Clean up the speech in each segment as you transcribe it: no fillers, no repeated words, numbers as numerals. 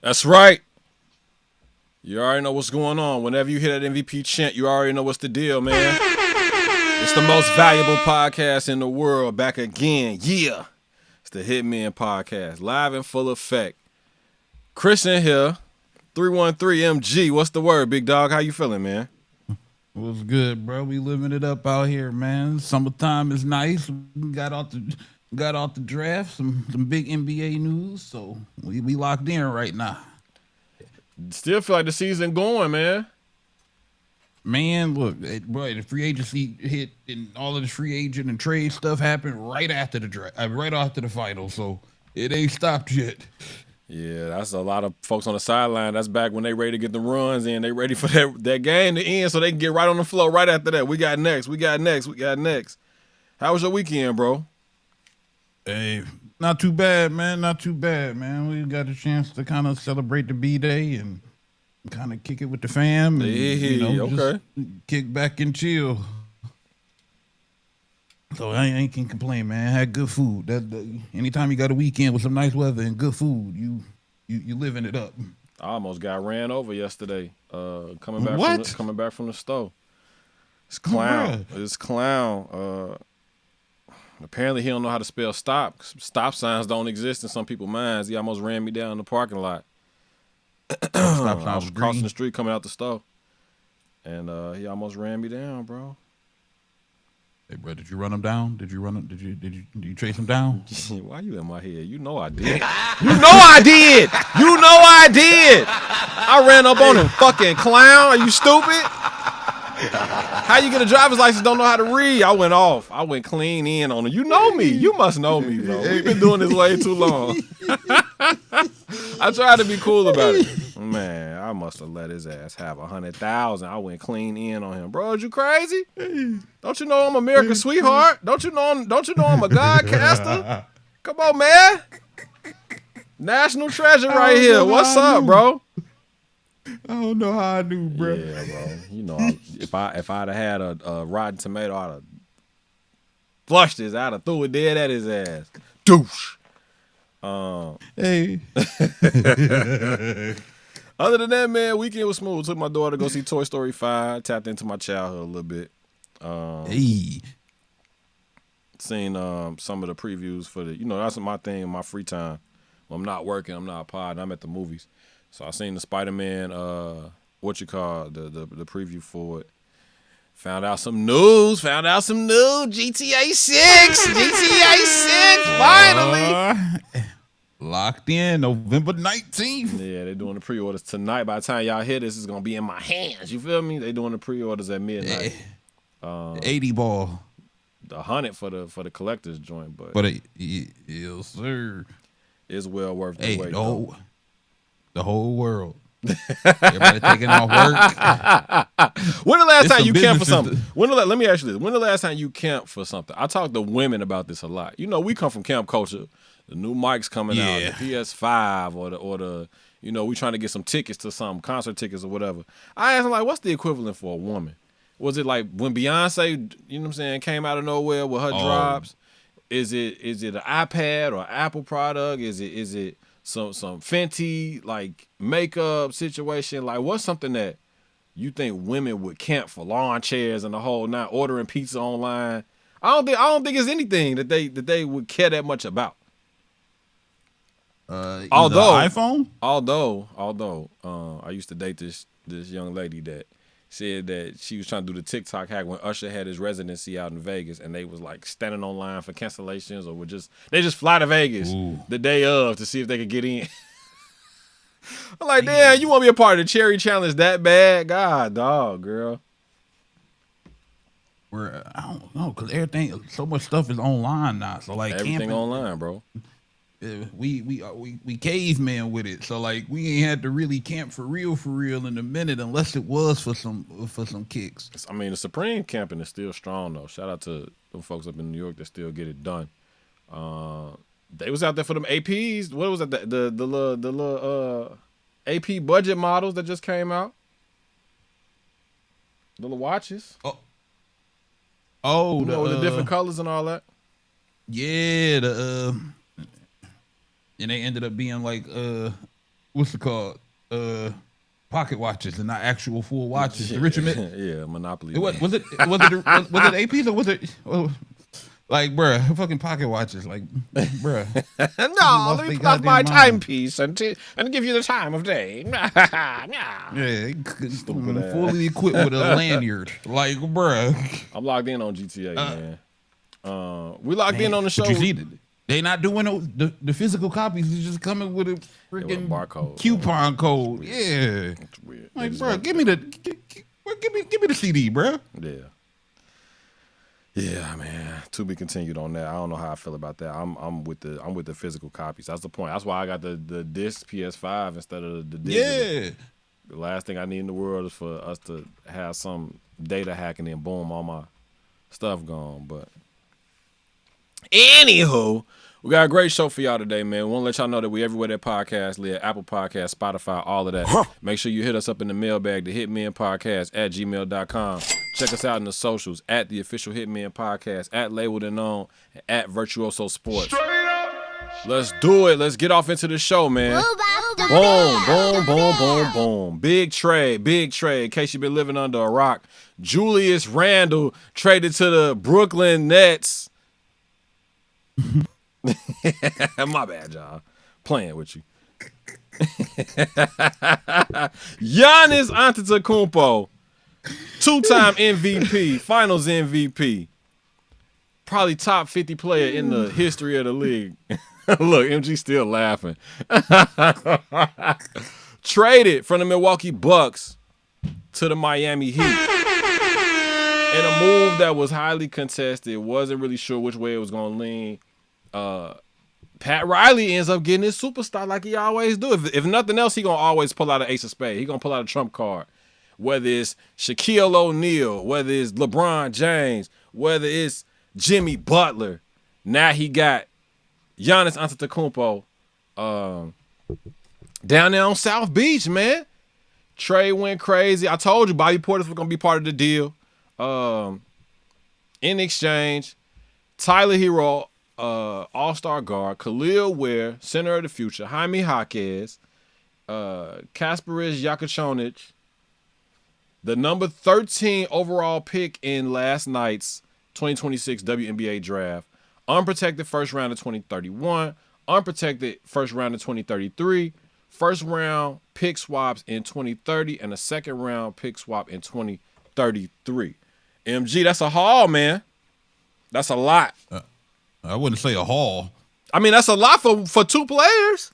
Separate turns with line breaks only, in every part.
That's right. You already know what's going on. Whenever you hear that MVP chant, you already know what's the deal, man. It's the most valuable podcast in the world. Back again. Yeah. It's the Hitmen podcast. Live in full effect. Chris in here. 313MG. What's the word, big dog? How you feeling, man?
What's good, bro? We living it up out here, man. Summertime is nice. We got off the draft, some big NBA news, so we locked in right now.
Still feel like the season going, man.
Man, look, bro, the free agency hit and all of the free agent and trade stuff happened right after the draft, right after the final, so it ain't stopped yet.
Yeah, that's a lot of folks on the sideline. That's back when they ready to get the runs in. They ready for that game to end so they can get right on the floor right after that. We got next. How was your weekend, bro?
Hey, not too bad, man. We got a chance to kind of celebrate the B-Day and kind of kick it with the fam. And, just kick back and chill. So I ain't can complain, man. Had good food. Anytime you got a weekend with some nice weather and good food, you living it up.
I almost got ran over yesterday. Coming back from the store. This clown. Apparently he don't know how to spell stop. Stop signs don't exist in some people's minds. He almost ran me down in the parking lot.
Stop sign
I was crossing the street coming out the store, and he almost ran me down, bro.
Hey, bro, did you run him down? Did you chase him down?
Why you in my head? You know I did. You know I did. I ran up on him, fucking clown. Are you stupid? How you get a driver's license, don't know how to read? I went off. I went clean in on him. You know me. You must know me, bro. We've been doing this way too long. I tried to be cool about it. Man, I must have let his ass have 100,000. I went clean in on him. Bro, is you crazy? Don't you know I'm America's sweetheart? Don't you know I'm a godcaster? Come on, man. National treasure right here. What's up, bro?
I don't know how I knew, bro.
Yeah, bro. You know, if I'd have had a rotten tomato, I'd have flushed his. I'd have threw it dead at his ass. Douche.
Hey.
Other than that, man, weekend was smooth. Took my daughter to go see Toy Story 5. Tapped into my childhood a little bit.
Hey.
Seen some of the previews for the. You know, that's my thing in my free time. When I'm not working, I'm not podding. I'm at the movies. So I seen the Spider-Man, the preview for it. Found out some news. GTA 6. Finally.
Locked in November 19th.
Yeah, they're doing the pre-orders tonight. By the time y'all hear this, it's going to be in my hands. You feel me? They doing the pre-orders at midnight.
80 ball.
The 100 for the collector's joint. But
yes, sir.
It's well worth the wait.
The whole world. Everybody taking off work.
When the last time you camped for something? Let me ask you this. When the last time you camped for something? I talk to women about this a lot. You know, we come from camp culture. The new mics coming out, the PS5 or the you know, we trying to get some tickets to some concert tickets or whatever. I asked them, like, what's the equivalent for a woman? Was it like when Beyonce, you know what I'm saying, came out of nowhere with her drops? Is it an iPad or Apple product? Is it some Fenty like makeup situation? Like, what's something that you think women would camp for? Lawn chairs and the whole not ordering pizza online. I don't think it's anything that they would care that much about. Although
iPhone.
Although I used to date this young lady that said that she was trying to do the TikTok hack when Usher had his residency out in Vegas, and they was like standing on line for cancellations, or they just fly to Vegas the day of to see if they could get in. I'm like, damn, you want to be a part of the Cherry Challenge that bad? God, dog, girl.
I don't know, because everything, so much stuff is online now. So like
everything online, bro.
We caveman with it, so like we ain't had to really camp for real in a minute, unless it was for some kicks.
I mean, the Supreme camping is still strong though. Shout out to them folks up in New York that still get it done. They was out there for them APs. What was it? The little AP budget models that just came out. The little watches.
Oh,
you know, with the different colors and all that.
Yeah, and they ended up being like what's it called? Pocket watches and not actual full watches. The Richard
Monopoly.
Was it APs or was it? Like, bruh, fucking pocket watches. Like, bruh.
No, let me plug my timepiece and give you the time of day.
Yeah, fully equipped with a lanyard. Like, bruh.
I'm logged in on GTA, man. We logged in on the show.
They not doing the physical copies. It's just coming with a freaking
barcode,
coupon code. Yeah,
that's weird.
Like, bro, give me the CD, bro.
Yeah, man. To be continued on that. I don't know how I feel about that. I'm with the physical copies. That's the point. That's why I got the disc PS5 instead of the digital.
Yeah.
The last thing I need in the world is for us to have some data hacking and boom, all my stuff gone. But anywho, we got a great show for y'all today, man. We want to let y'all know that we everywhere that podcast live, Apple Podcasts, Spotify, all of that. Make sure you hit us up in the mailbag, the Hitmen Podcast at gmail.com. Check us out in the socials at the official Hitmen Podcast, at Labeled and Known, at Virtuoso Sports. Let's do it. Let's get off into the show, man. Boom. Big trade. In case you've been living under a rock, Julius Randle traded to the Brooklyn Nets. My bad, y'all. Playing with you. Giannis Antetokounmpo, 2-time MVP, Finals MVP, probably top 50 player in the history of the league. Look, MG still laughing. Traded from the Milwaukee Bucks to the Miami Heat in a move that was highly contested. Wasn't really sure which way it was going to lean. Pat Riley ends up getting his superstar like he always do. If nothing else, he going to always pull out an ace of spades. He going to pull out a trump card. Whether it's Shaquille O'Neal, whether it's LeBron James, whether it's Jimmy Butler. Now he got Giannis Antetokounmpo down there on South Beach, man. Trade went crazy. I told you Bobby Portis was going to be part of the deal. In exchange, Tyler Hero, all-star guard, Khalil Ware, center of the future, Jaime Jaquez, Kasparis Yakachonic, the number 13 overall pick in last night's 2026 WNBA draft, unprotected first round of 2031, unprotected first round of 2033, first round pick swaps in 2030, and a second round pick swap in 2033. MG, that's a haul, man. That's a lot.
I wouldn't say a haul.
I mean, that's a lot for two players.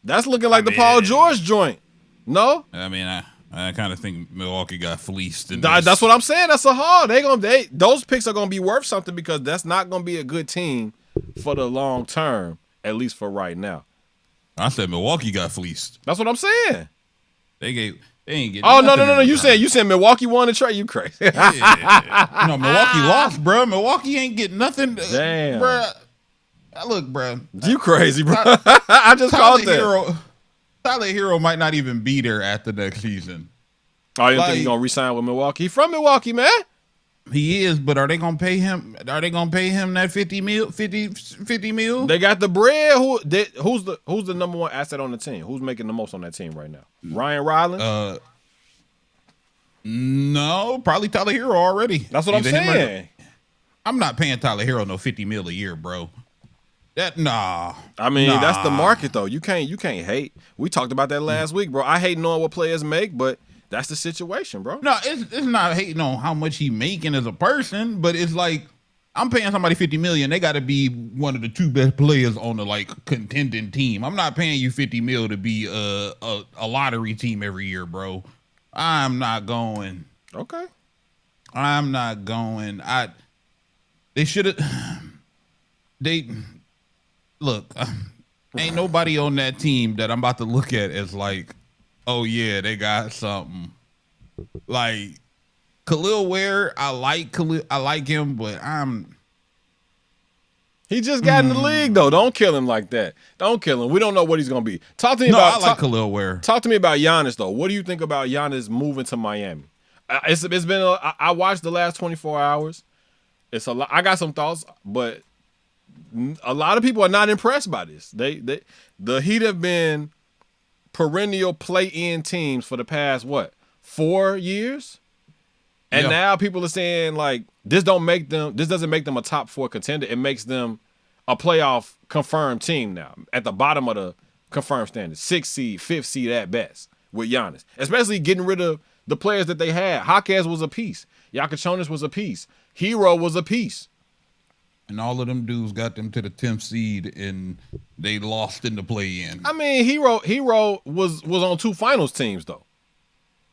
That's looking like the Paul George joint. No?
I mean, I kind of think Milwaukee got fleeced.
That's what I'm saying. That's a haul. Those picks are gonna be worth something because that's not gonna be a good team for the long term, at least for right now.
I said Milwaukee got fleeced.
That's what I'm saying.
They ain't getting.
Oh no! You said Milwaukee won the trade? You crazy?
Yeah. No, Milwaukee lost, bro. Milwaukee ain't getting nothing.
Damn,
bro. Look, bro.
You crazy, bro? I just called that.
Tyler Hero might not even be there at the next season.
Oh, you think he's gonna re-sign with Milwaukee? He's from Milwaukee, man.
He is, but are they gonna pay him? Are they gonna pay him that 50 mil?
They got the bread. Who's the number one asset on the team? Who's making the most on that team right now? Ryan Rollins?
No, probably Tyler Hero already.
That's what I'm saying.
I'm not paying Tyler Hero no 50 mil a year, bro. Nah.
I mean, that's the market though. You can't hate. We talked about that last week, bro. I hate knowing what players make, but that's the situation, bro.
No, it's not hating on how much he making as a person, but it's like I'm paying somebody $50 million. They got to be one of the two best players on the contending team. I'm not paying you $50 million to be a lottery team every year, bro. I'm not going.
Okay.
I'm not going. They should have. Look. Ain't nobody on that team that I'm about to look at as like, oh yeah, they got something. Like Khalil Ware, I like him, but
he just got in the league though. Don't kill him like that. Don't kill him. We don't know what he's gonna be. Talk to me about.
I like Khalil Ware.
Talk to me about Giannis though. What do you think about Giannis moving to Miami? It's been. I watched the last 24 hours. It's a lot. I got some thoughts, but a lot of people are not impressed by this. The Heat have been perennial play-in teams for the past 4 years, and now people are saying like this doesn't make them a top 4 contender. It makes them a playoff confirmed team now at the bottom of the confirmed standings, 6th seed, 5th seed at best with Giannis, especially getting rid of the players that they had. Jaquez was a piece. Yakachionis was a piece. Hero was a piece.
And all of them dudes got them to the 10th seed, and they lost in the play-in.
I mean, Hero was on 2 finals teams, though.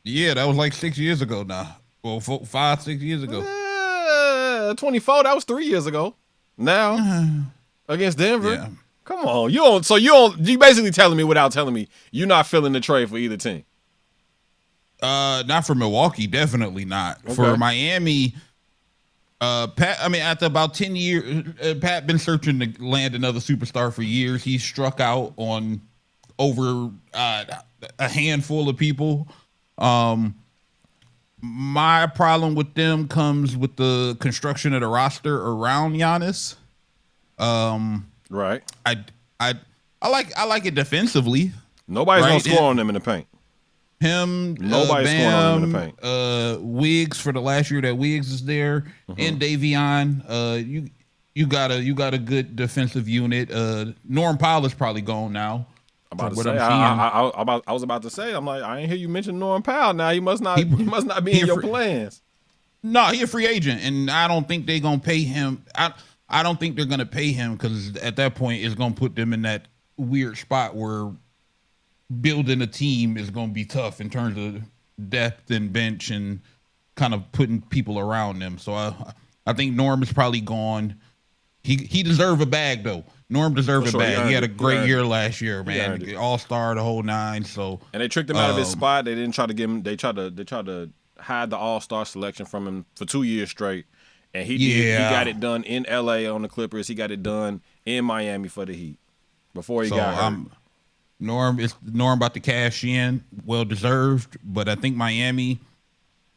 Yeah, that was like 6 years ago now. Well, 5, 6 years ago.
24, that was 3 years ago. Now, against Denver. Yeah. Come on. You basically telling me without telling me you're not feeling the trade for either team.
Not for Milwaukee, definitely not. Okay. For Miami, Pat, I mean, after about 10 years, Pat been searching to land another superstar for years. He struck out on over a handful of people. My problem with them comes with the construction of the roster around Giannis.
Right.
I like it defensively.
Nobody's gonna score on them in the paint.
Nobody's scoring on them in the paint. Wiggs for the last year that Wiggs is there, and Davion. You got a good defensive unit. Norm Powell is probably gone now.
I was about to say. I'm like, I ain't hear you mention Norm Powell. Now he must not be in your plans.
No, he a free agent, and I don't think they're gonna pay him. I don't think they're gonna pay him because at that point it's gonna put them in that weird spot where building a team is going to be tough in terms of depth and bench and kind of putting people around them. So I think Norm is probably gone. He deserved a bag though. Norm deserved a bag. He had a great year last year, man. All-star, the whole 9. So
and they tricked him out of his spot. They didn't try to give him. They tried to hide the All-Star selection from him for 2 years straight. And he did. He got it done in L.A. on the Clippers. He got it done in Miami for the Heat before he got hurt.
Norm about to cash in, well deserved, but I think Miami,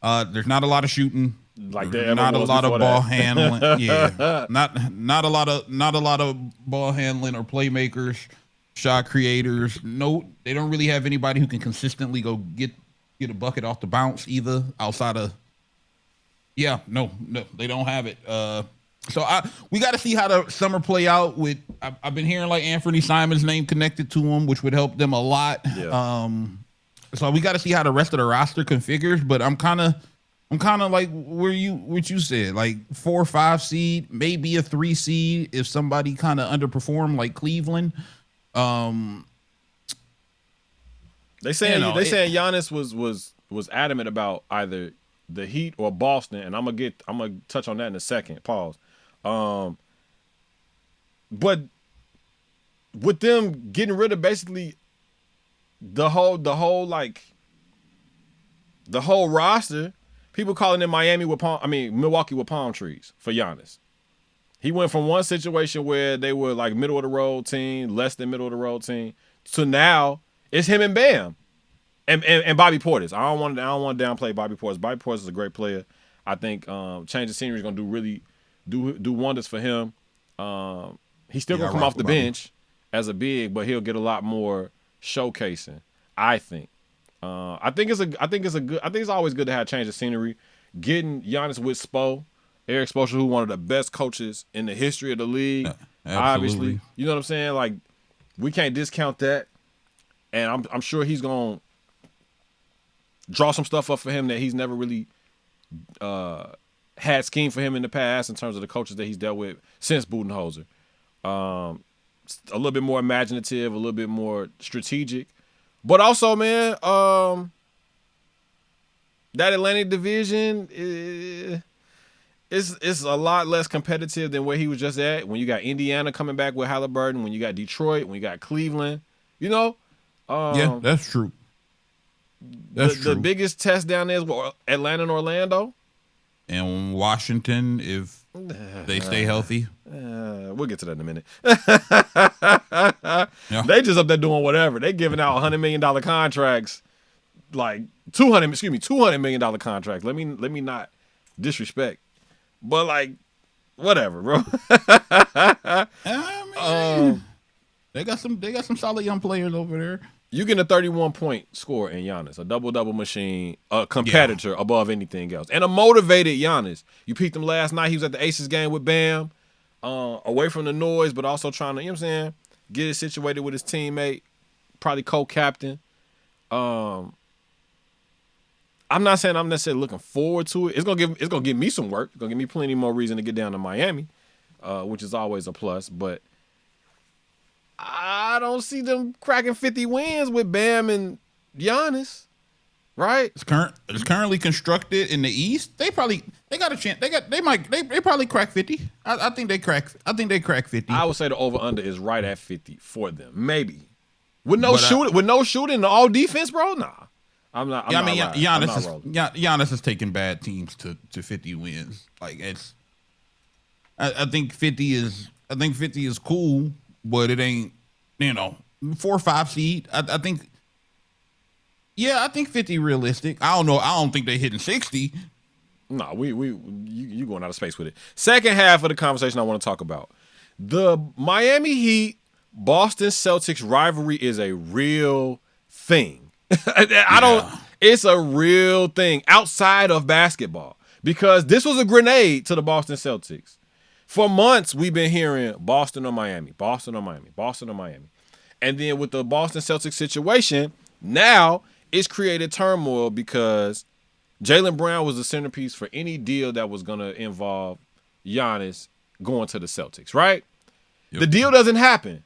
there's not a lot of shooting,
like
not a lot of ball handling. Yeah, not a lot of ball handling or playmakers, shot creators. No, they don't really have anybody who can consistently go get a bucket off the bounce either. Outside of, no, they don't have it. So we got to see how the summer play out. I've been hearing like Anthony Simon's name connected to him, which would help them a lot. Yeah. So we got to see how the rest of the roster configures. But I'm kind of like what you said, like 4 or 5 seed, maybe a 3 seed if somebody kind of underperformed like Cleveland.
They saying Giannis was adamant about either the Heat or Boston, and I'm gonna touch on that in a second. Pause. But with them getting rid of basically the whole roster, people calling it Milwaukee with palm trees for Giannis. He went from one situation where they were like middle of the road team, less than middle of the road team, to now it's him and Bam. And Bobby Portis. I don't want to downplay Bobby Portis. Bobby Portis is a great player. I think change of scenery is going to do wonders for him. He's still going to come off the bench as a big, but he'll get a lot more showcasing, I think. I think it's always good to have change of scenery. Getting Giannis with Eric Spoelstra, who one of the best coaches in the history of the league. Obviously. You know what I'm saying? Like, we can't discount that. And I'm sure he's going to draw some stuff up for him that he's never really had schemed for him in the past in terms of the coaches that he's dealt with since Budenholzer. A little bit more imaginative, a little bit more strategic. But also, man, that Atlantic division is a lot less competitive than where he was just at. When you got Indiana coming back with Halliburton, when you got Detroit, when you got Cleveland, you know?
Yeah, that's true.
The biggest test down there is Atlanta and Orlando.
And Washington, if they stay healthy.
We'll get to that in a minute. They just up there doing whatever. They giving out $100 million contracts, like $200 million contracts. Let me not disrespect, but like whatever, bro.
They got some solid young players over there.
You get a 31-point score in Giannis, a double-double machine, a competitor above anything else, and a motivated Giannis. You peeped him last night. He was at the Aces game with Bam, away from the noise, but also trying to, you know what I'm saying, get it situated with his teammate, probably co-captain. I'm not saying I'm necessarily looking forward to it. It's gonna give me some work. It's gonna give me plenty more reason to get down to Miami, which is always a plus, but I don't see them cracking 50 wins with Bam and Giannis, right?
It's currently constructed in the East. They got a chance. They probably crack 50. I think they crack 50.
I would say the over under is right at 50 for them, maybe. With no shooting, all defense, bro. Nah, I'm not.
Giannis is taking bad teams to 50 wins. Like it's. I think 50 is cool. But it ain't, 4 or 5 seed. I think 50 realistic. I don't know. I don't think they hitting 60.
No, you going out of space with it. Second half of the conversation I want to talk about. The Miami Heat Boston Celtics rivalry is a real thing. It's a real thing outside of basketball because this was a grenade to the Boston Celtics. For months, we've been hearing Boston or Miami, Boston or Miami, Boston or Miami. And then with the Boston Celtics situation, now it's created turmoil because Jaylen Brown was the centerpiece for any deal that was going to involve Giannis going to the Celtics, right? Yep. The deal doesn't happen.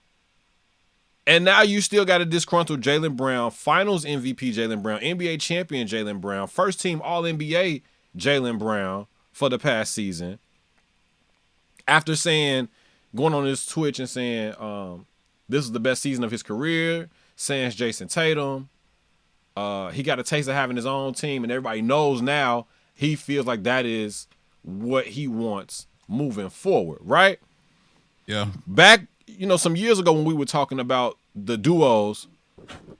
And now you still got a disgruntled Jaylen Brown, finals MVP Jaylen Brown, NBA champion Jaylen Brown, first team All-NBA Jaylen Brown for the past season. After going on his Twitch and saying this is the best season of his career, sans Jason Tatum. He got a taste of having his own team, and everybody knows now he feels like that is what he wants moving forward, right?
Yeah.
Back, some years ago when we were talking about the duos,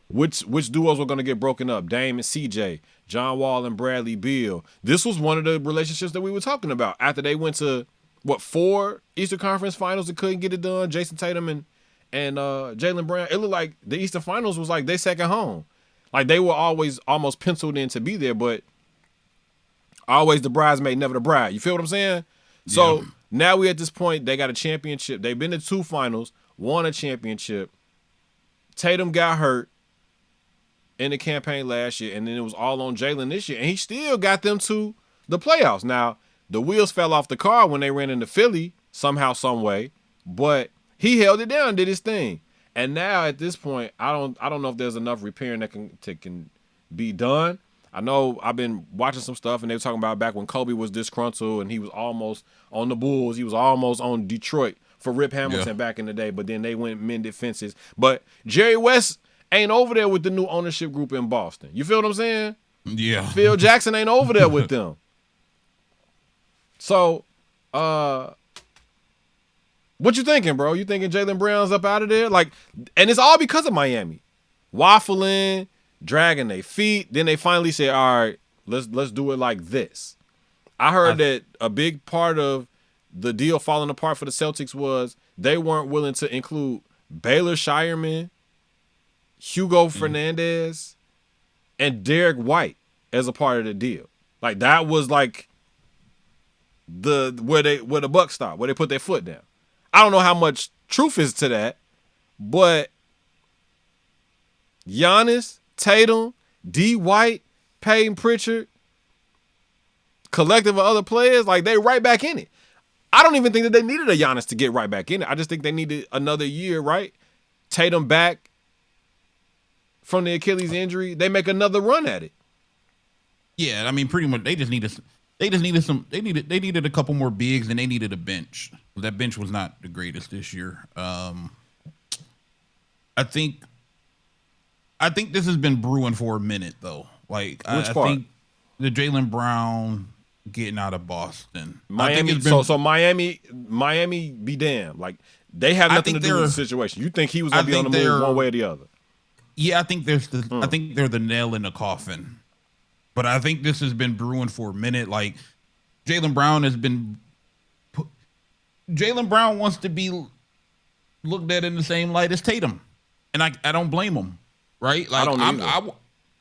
which duos were going to get broken up, Dame and CJ, John Wall and Bradley Beal. This was one of the relationships that we were talking about after they went to 4 Eastern Conference Finals and couldn't get it done. Jason Tatum and Jaylen Brown. It looked like the Eastern Finals was like their second home. Like they were always almost penciled in to be there, but always the bridesmaid, never the bride. You feel what I'm saying? Yeah. So now we at this point, they got a championship. They've been to 2 finals, won a championship. Tatum got hurt in the campaign last year, and then it was all on Jaylen this year, and he still got them to the playoffs. Now, the wheels fell off the car when they ran into Philly somehow, some way, but he held it down, did his thing. And now at this point, I don't know if there's enough repairing that can be done. I know I've been watching some stuff, and they were talking about back when Kobe was disgruntled and he was almost on the Bulls. He was almost on Detroit for Rip Hamilton back in the day, but then they went and mended fences. But Jerry West ain't over there with the new ownership group in Boston. You feel what I'm saying?
Yeah.
Phil Jackson ain't over there with them. So, what you thinking, bro? You thinking Jaylen Brown's up out of there? And it's all because of Miami. Waffling, dragging their feet. Then they finally say, all right, let's do it like this. I heard that a big part of the deal falling apart for the Celtics was they weren't willing to include Baylor Shireman, Hugo Fernandez, and Derek White as a part of the deal. Like that was like where the buck stopped, where they put their foot down. I don't know how much truth is to that, but Giannis, Tatum, D. White, Peyton Pritchard, collective of other players, like they right back in it. I don't even think that they needed a Giannis to get right back in it. I just think they needed another year, right? Tatum back from the Achilles injury. They make another run at it.
Yeah, I mean, pretty much they needed a couple more bigs and they needed a bench. That bench was not the greatest this year. I think this has been brewing for a minute though. Like I think the Jaylen Brown getting out of Boston.
Miami. So Miami be damned. Like they have nothing to do with the situation. You think he was gonna be on the move one way or the other?
Yeah, I think I think they're the nail in the coffin. But I think this has been brewing for a minute. Like Jaylen Brown wants to be looked at in the same light as Tatum, and I don't blame him. right? Like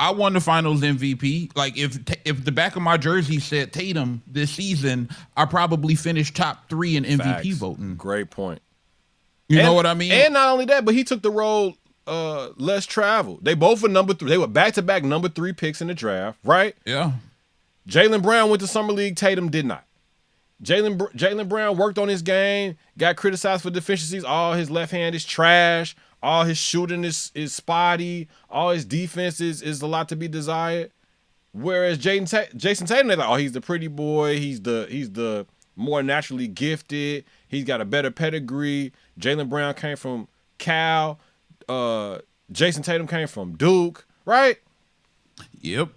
I won the Finals MVP. Like if the back of my jersey said Tatum this season, I probably finished top 3 in MVP voting.
Great point.
You know what I mean?
And not only that, but he took the road less traveled. They both were number 3. They were back-to-back number 3 picks in the draft, right?
Yeah.
Jaylen Brown went to Summer League. Tatum did not. Jaylen Brown worked on his game, got criticized for deficiencies. All his left hand is trash. All his shooting is spotty. All his defense is a lot to be desired. Whereas Jason Tatum, they're like, oh, he's the pretty boy. He's the more naturally gifted. He's got a better pedigree. Jaylen Brown came from Cal. Jason Tatum came from Duke, right?
Yep.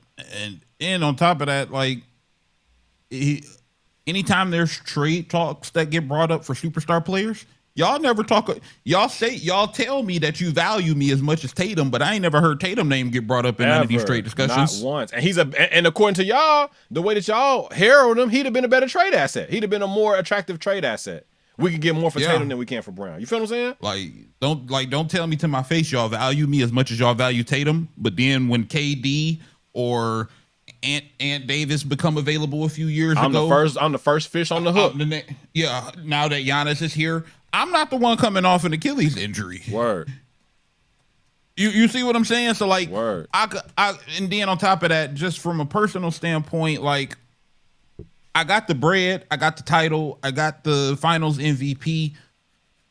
And on top of that, like, anytime there's trade talks that get brought up for superstar players, y'all never talk. Y'all tell me that you value me as much as Tatum, but I ain't never heard Tatum name get brought up in none of these trade discussions.
Not once. And according to y'all, the way that y'all herald him, he'd have been a better trade asset. He'd have been a more attractive trade asset. We could get more for Tatum than we can for Brown. You feel what I'm saying?
Don't tell me to my face y'all value me as much as y'all value Tatum, but then when KD or Ant Davis become available a few years ago,
I'm the first fish on the hook.
Now that Giannis is here, I'm not the one coming off an Achilles injury.
Word.
You see what I'm saying? So like,
word.
And then on top of that, just from a personal standpoint, like, I got the bread, I got the title, I got the Finals MVP.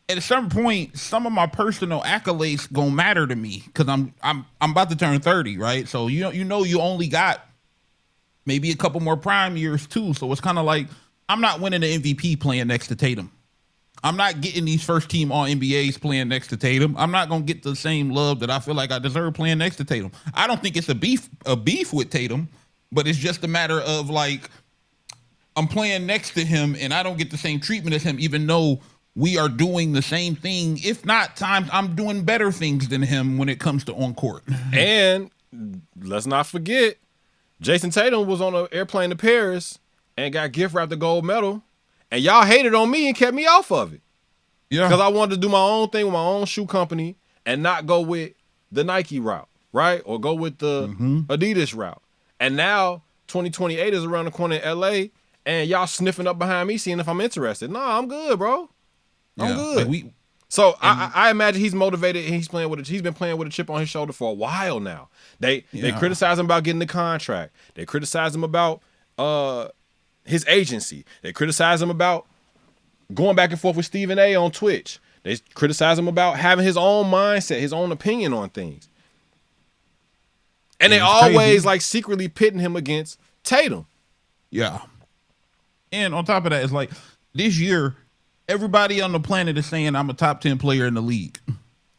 At a certain point, some of my personal accolades gonna matter to me because I'm about to turn 30, right? So you only got maybe a couple more prime years too. So it's kind of like I'm not winning the MVP playing next to Tatum. I'm not getting these first team All NBAs playing next to Tatum. I'm not gonna get the same love that I feel like I deserve playing next to Tatum. I don't think it's a beef with Tatum, but it's just a matter of like, I'm playing next to him and I don't get the same treatment as him, even though we are doing the same thing. If not times, I'm doing better things than him when it comes to on court.
And let's not forget, Jason Tatum was on an airplane to Paris and got gift wrapped a gold medal, and y'all hated on me and kept me off of it. Yeah, because I wanted to do my own thing with my own shoe company and not go with the Nike route, right? Or go with the Adidas route. And now 2028 is around the corner in LA. And y'all sniffing up behind me, seeing if I'm interested. Nah, I'm good, bro. I'm good. Like I imagine he's motivated and he's been playing with a chip on his shoulder for a while now. They criticize him about getting the contract. They criticize him about his agency. They criticize him about going back and forth with Stephen A on Twitch. They criticize him about having his own mindset, his own opinion on things. And they always like secretly pitting him against Tatum.
Yeah. And on top of that, it's like this year, everybody on the planet is saying I'm a top 10 player in the league.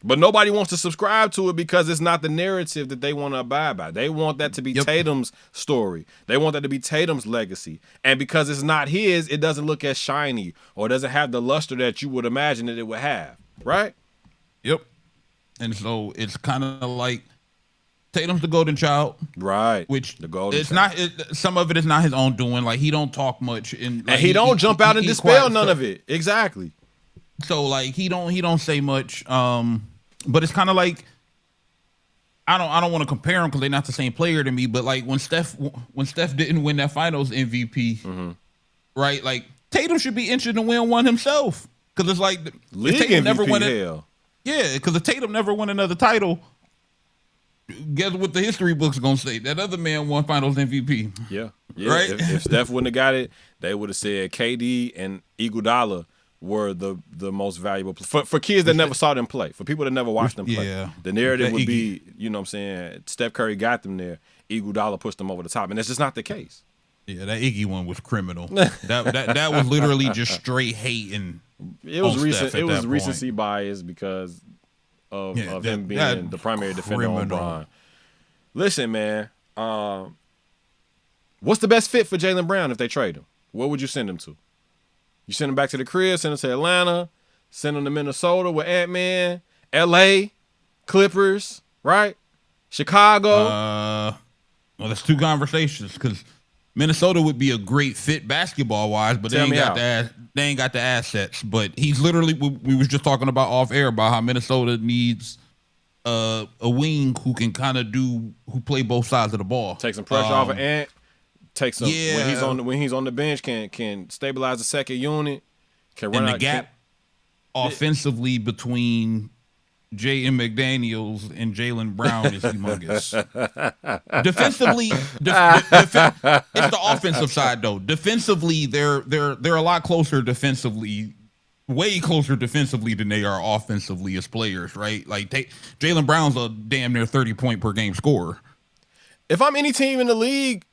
But nobody wants to subscribe to it because it's not the narrative that they want to abide by. They want that to be Tatum's story. They want that to be Tatum's legacy. And because it's not his, it doesn't look as shiny or doesn't have the luster that you would imagine that it would have. Right?
Yep. And so it's kind of like Tatum's the golden child,
right?
Which
the golden
child. Some of it is not his own doing. Like he don't talk much, and
he don't jump out and dispel none of it. Exactly.
So like he don't say much. But it's kind of like I don't want to compare them because they're not the same player to me. But like when Steph didn't win that Finals MVP, right? Like Tatum should be interested to win one himself because it's like
league MVP.
Never won it. Yeah, because if Tatum never won another title. Guess what the history books are gonna say? That other man won Finals MVP.
Yeah.
Right.
If Steph wouldn't have got it, they would have said KD and Iguodala were the most valuable for kids that never saw them play. For people that never watched them play, the narrative would be, you know what I'm saying? Steph Curry got them there. Iguodala pushed them over the top, and that's just not the case.
Yeah, that Iggy one was criminal. that was literally just straight hating.
It was recent. It was recency bias because of him being the primary defender on Bron. Listen, man. What's the best fit for Jaylen Brown if they trade him? Where would you send him to? You send him back to the crib, send him to Atlanta, send him to Minnesota with Ant-Man, LA, Clippers, right? Chicago.
Well, that's two conversations because Minnesota would be a great fit basketball-wise, but they ain't got the assets. But he's literally, we was just talking about off air about how Minnesota needs a wing who can kind of who play both sides of the ball.
Take some pressure off of Ant. Take some when he's on the bench can stabilize the second unit. Can run
and the
out,
gap offensively between J.M. McDaniels and Jaylen Brown is humongous. Defensively, it's the offensive side though. Defensively, they're a lot closer defensively, way closer defensively than they are offensively as players, right? Like Jaylen Brown's a damn near 30-point per game scorer.
If I'm any team in the league,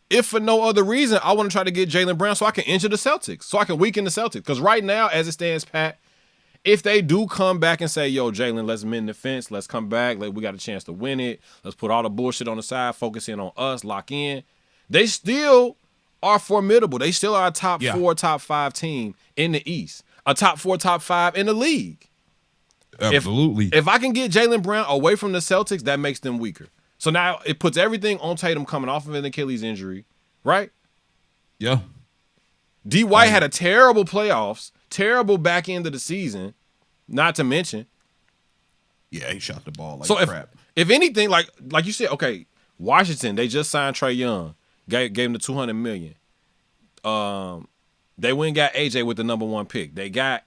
if for no other reason, I want to try to get Jaylen Brown so I can injure the Celtics, so I can weaken the Celtics. Because right now, as it stands, Pat, if they do come back and say, yo, Jaylen, let's mend the fence, let's come back, like we got a chance to win it, let's put all the bullshit on the side, focus in on us, lock in, they still are formidable. They still are a top 4, top 5 team in the East, a top 4, top 5 in the league.
Absolutely.
If I can get Jaylen Brown away from the Celtics, that makes them weaker. So now it puts everything on Tatum coming off of an Achilles injury, right?
Yeah.
D. White had a terrible playoffs, terrible back end of the season, not to mention.
Yeah, he shot the ball like crap.
If anything, like you said, okay, Washington, they just signed Trae Young, gave him the $200 million. They went and got AJ with the number 1 pick. They got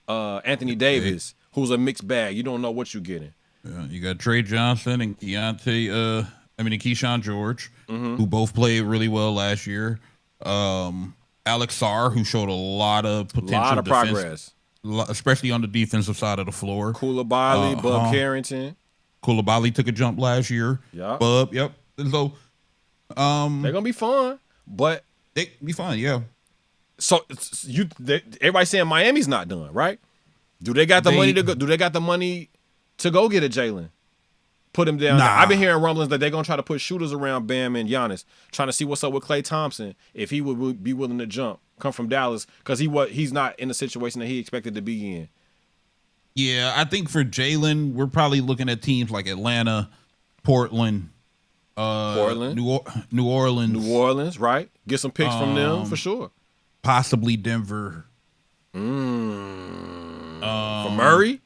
Anthony Davis, who's a mixed bag. You don't know what you're getting.
Yeah, you got Trey Johnson and Keyshawn George, who both played really well last year. Alex Sarr, who showed a lot of potential,
a lot of progress,
especially on the defensive side of the floor.
Coulibaly, Bub Carrington.
Coulibaly took a jump last year.
Yeah,
Bub, yep. And so,
they're gonna be fun, but
they be fun, yeah.
So everybody's saying Miami's not done, right? Do they got the money to go? Do they got the money to go get a Jaylen? Put him down. Nah. I've been hearing rumblings that they're going to try to put shooters around Bam and Giannis, trying to see what's up with Klay Thompson, if he would be willing to jump, come from Dallas, because he's not in the situation that he expected to be in.
Yeah, I think for Jaylen, we're probably looking at teams like Atlanta, Portland, New Orleans,
right? Get some picks from them for sure.
Possibly Denver.
For Murray?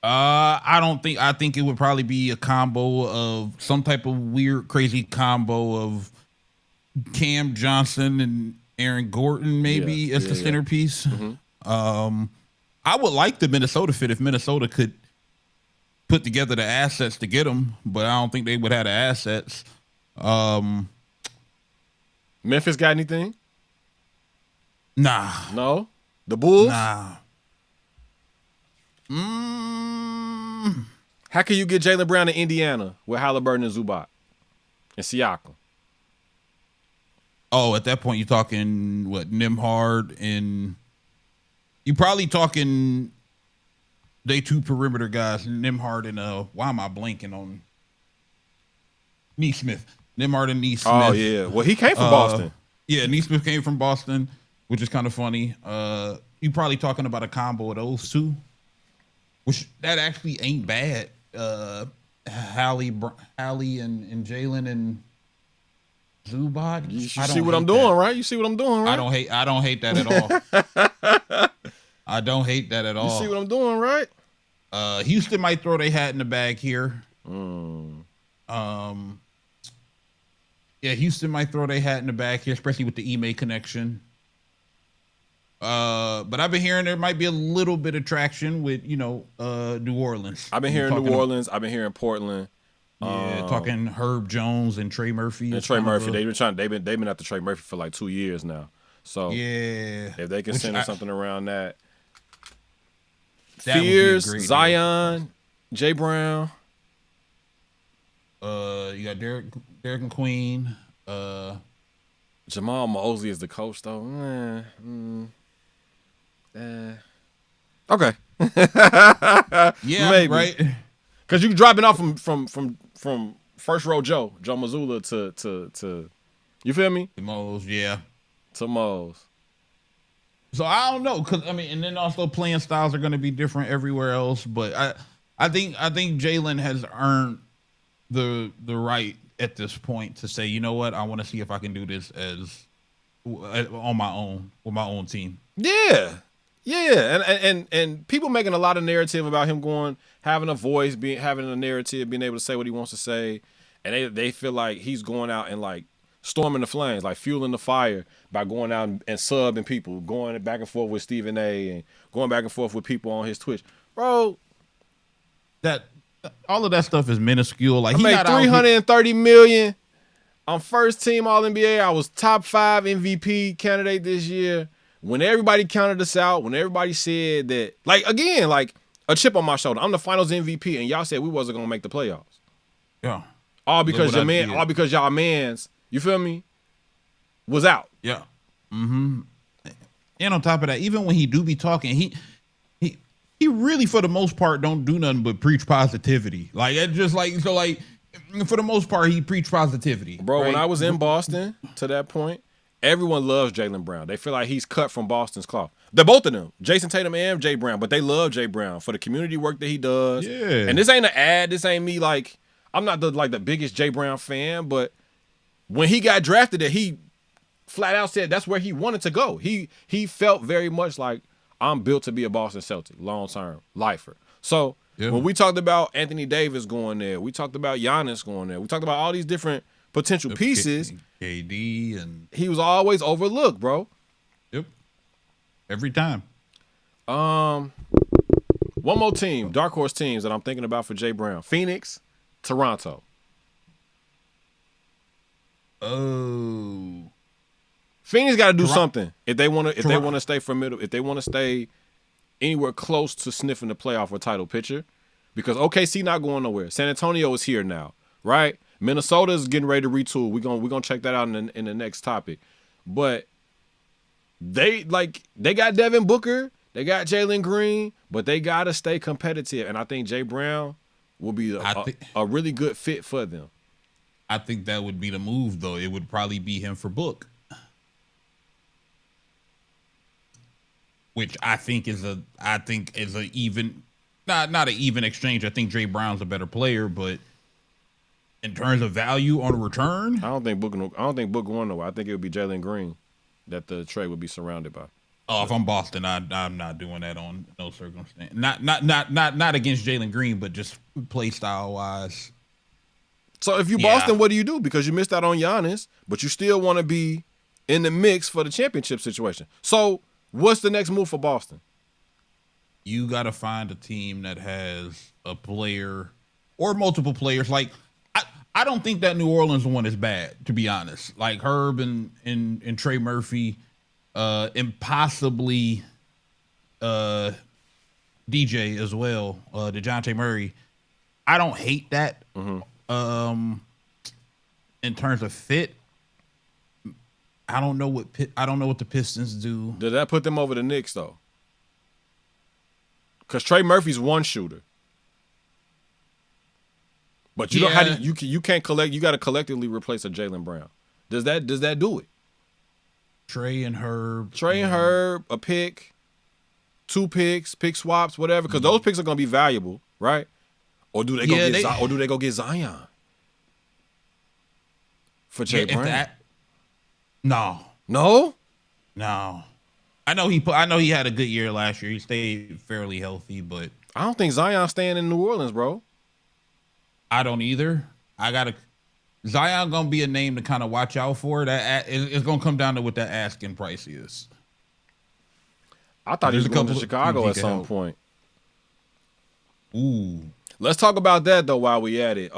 I think it would probably be a combo of some type of weird, crazy combo of Cam Johnson and Aaron Gordon, maybe as the centerpiece. Mm-hmm. I would like the Minnesota fit if Minnesota could put together the assets to get them, but I don't think they would have the assets.
Memphis got anything?
Nah.
No? The Bulls?
Nah.
How can you get Jaylen Brown in Indiana with Halliburton and Zubac and Siakam?
Oh, at that point you're talking what, Nembhard, and you're probably talking they 2 perimeter guys, Nembhard and why am I blanking on Nesmith? Nembhard and Nesmith.
Oh yeah, well he came from Boston.
Yeah, Nesmith came from Boston, which is kind of funny. You're probably talking about a combo of those 2. Which that actually ain't bad. Hallie and Jaylen and Zubac.
You see what I'm doing, right? You see what I'm doing, right?
I don't hate that at all. I don't hate that at all.
You see what I'm doing, right?
Houston might throw their hat in the bag here. Houston might throw their hat in the bag here, especially with the Ime connection. But I've been hearing there might be a little bit of traction with, New Orleans.
I've been hearing New Orleans. I've been hearing Portland.
Yeah, talking Herb Jones and Trey Murphy.
And Trey Murphy, they've been after Trey Murphy for like 2 years now. So
yeah,
if they can send something around that. Fears, Zion, Jay Brown.
You got Derek and Queen.
Jamal Mosley is the coach though. Okay.
Yeah,
maybe.
Right.
Because you dropping off from first row Joe Mazzulla to you feel me?
To Mose, yeah.
To Mose.
So I don't know, because and then also playing styles are going to be different everywhere else. But I think Jaylen has earned the right at this point to say, you know what, I want to see if I can do this on my own with my own team.
Yeah. Yeah, and people making a lot of narrative about him having a voice, having a narrative, being able to say what he wants to say, and they feel like he's going out and like storming the flames, like fueling the fire by going out and subbing people, going back and forth with Stephen A. and going back and forth with people on his Twitch, bro.
That all of that stuff is minuscule. Like
I made $330 million. I'm first team All NBA. I was top 5 MVP candidate this year. When everybody counted us out, when everybody said that, like, again, like a chip on my shoulder, I'm the finals MVP, and y'all said we wasn't gonna make the playoffs.
Yeah.
All because y'all mans, you feel me, was out.
Yeah. Mm-hmm. And on top of that, even when he do be talking, he really for the most part don't do nothing but preach positivity. Like it's just like so like for the most part he preach positivity.
Bro,
right?
When I was in Boston to that point, everyone loves Jaylen Brown. They feel like he's cut from Boston's cloth. They're both of them, Jason Tatum and Jay Brown, but they love Jay Brown for the community work that he does.
Yeah.
And this ain't an ad. This ain't me like I'm not the biggest Jay Brown fan, but when he got drafted, he flat out said that's where he wanted to go. He felt very much like I'm built to be a Boston Celtic, long-term lifer. So when we talked about Anthony Davis going there, we talked about Giannis going there, we talked about all these different potential pieces.
KD and
he was always overlooked, bro.
Yep. Every time.
One more team, dark horse teams that I'm thinking about for Jay Brown: Phoenix, Toronto.
Oh.
Phoenix got to do something if they want to stay for middle, if they want to stay anywhere close to sniffing the playoff or title picture, because OKC not going nowhere. San Antonio is here now, right? Minnesota is getting ready to retool. We're gonna check that out in the next topic, but they got Devin Booker, they got Jalen Green, but they gotta stay competitive, and I think Jay Brown will be a really good fit for them.
I think that would be the move, though. It would probably be him for Book. Which I think is a even not an even exchange. I think Jay Brown's a better player, but in terms of value on return,
I don't think Book going nowhere. I think it would be Jalen Green that the trade would be surrounded by.
Oh, if I'm Boston, I'm not doing that on no circumstance. Not against Jalen Green, but just play style wise.
So if you Boston, what do you do? Because you missed out on Giannis, but you still want to be in the mix for the championship situation. So what's the next move for Boston?
You got to find a team that has a player or multiple players. Like, I don't think that New Orleans one is bad, to be honest. Like Herb and Trey Murphy, and possibly DJ as well, DeJounte Murray. I don't hate that. Mm-hmm. In terms of fit, I don't know what the Pistons do.
Does that put them over the Knicks though? Because Trey Murphy's one shooter, but you can't collect. You got to collectively replace a Jaylen Brown. Does that do it?
Trey and Herb,
a pick, 2 picks, pick swaps, whatever. Because those picks are going to be valuable, right? Or do they go get Zion for Jay Brown? No. I know he had a good year last year. He stayed fairly healthy, but I don't think Zion's staying in New Orleans, bro.
I don't either. Zion gonna be a name to kind of watch out for. That it's gonna come down to what that asking price is.
I thought he was going to Chicago at some point.
Ooh.
Let's talk about that though while we at it.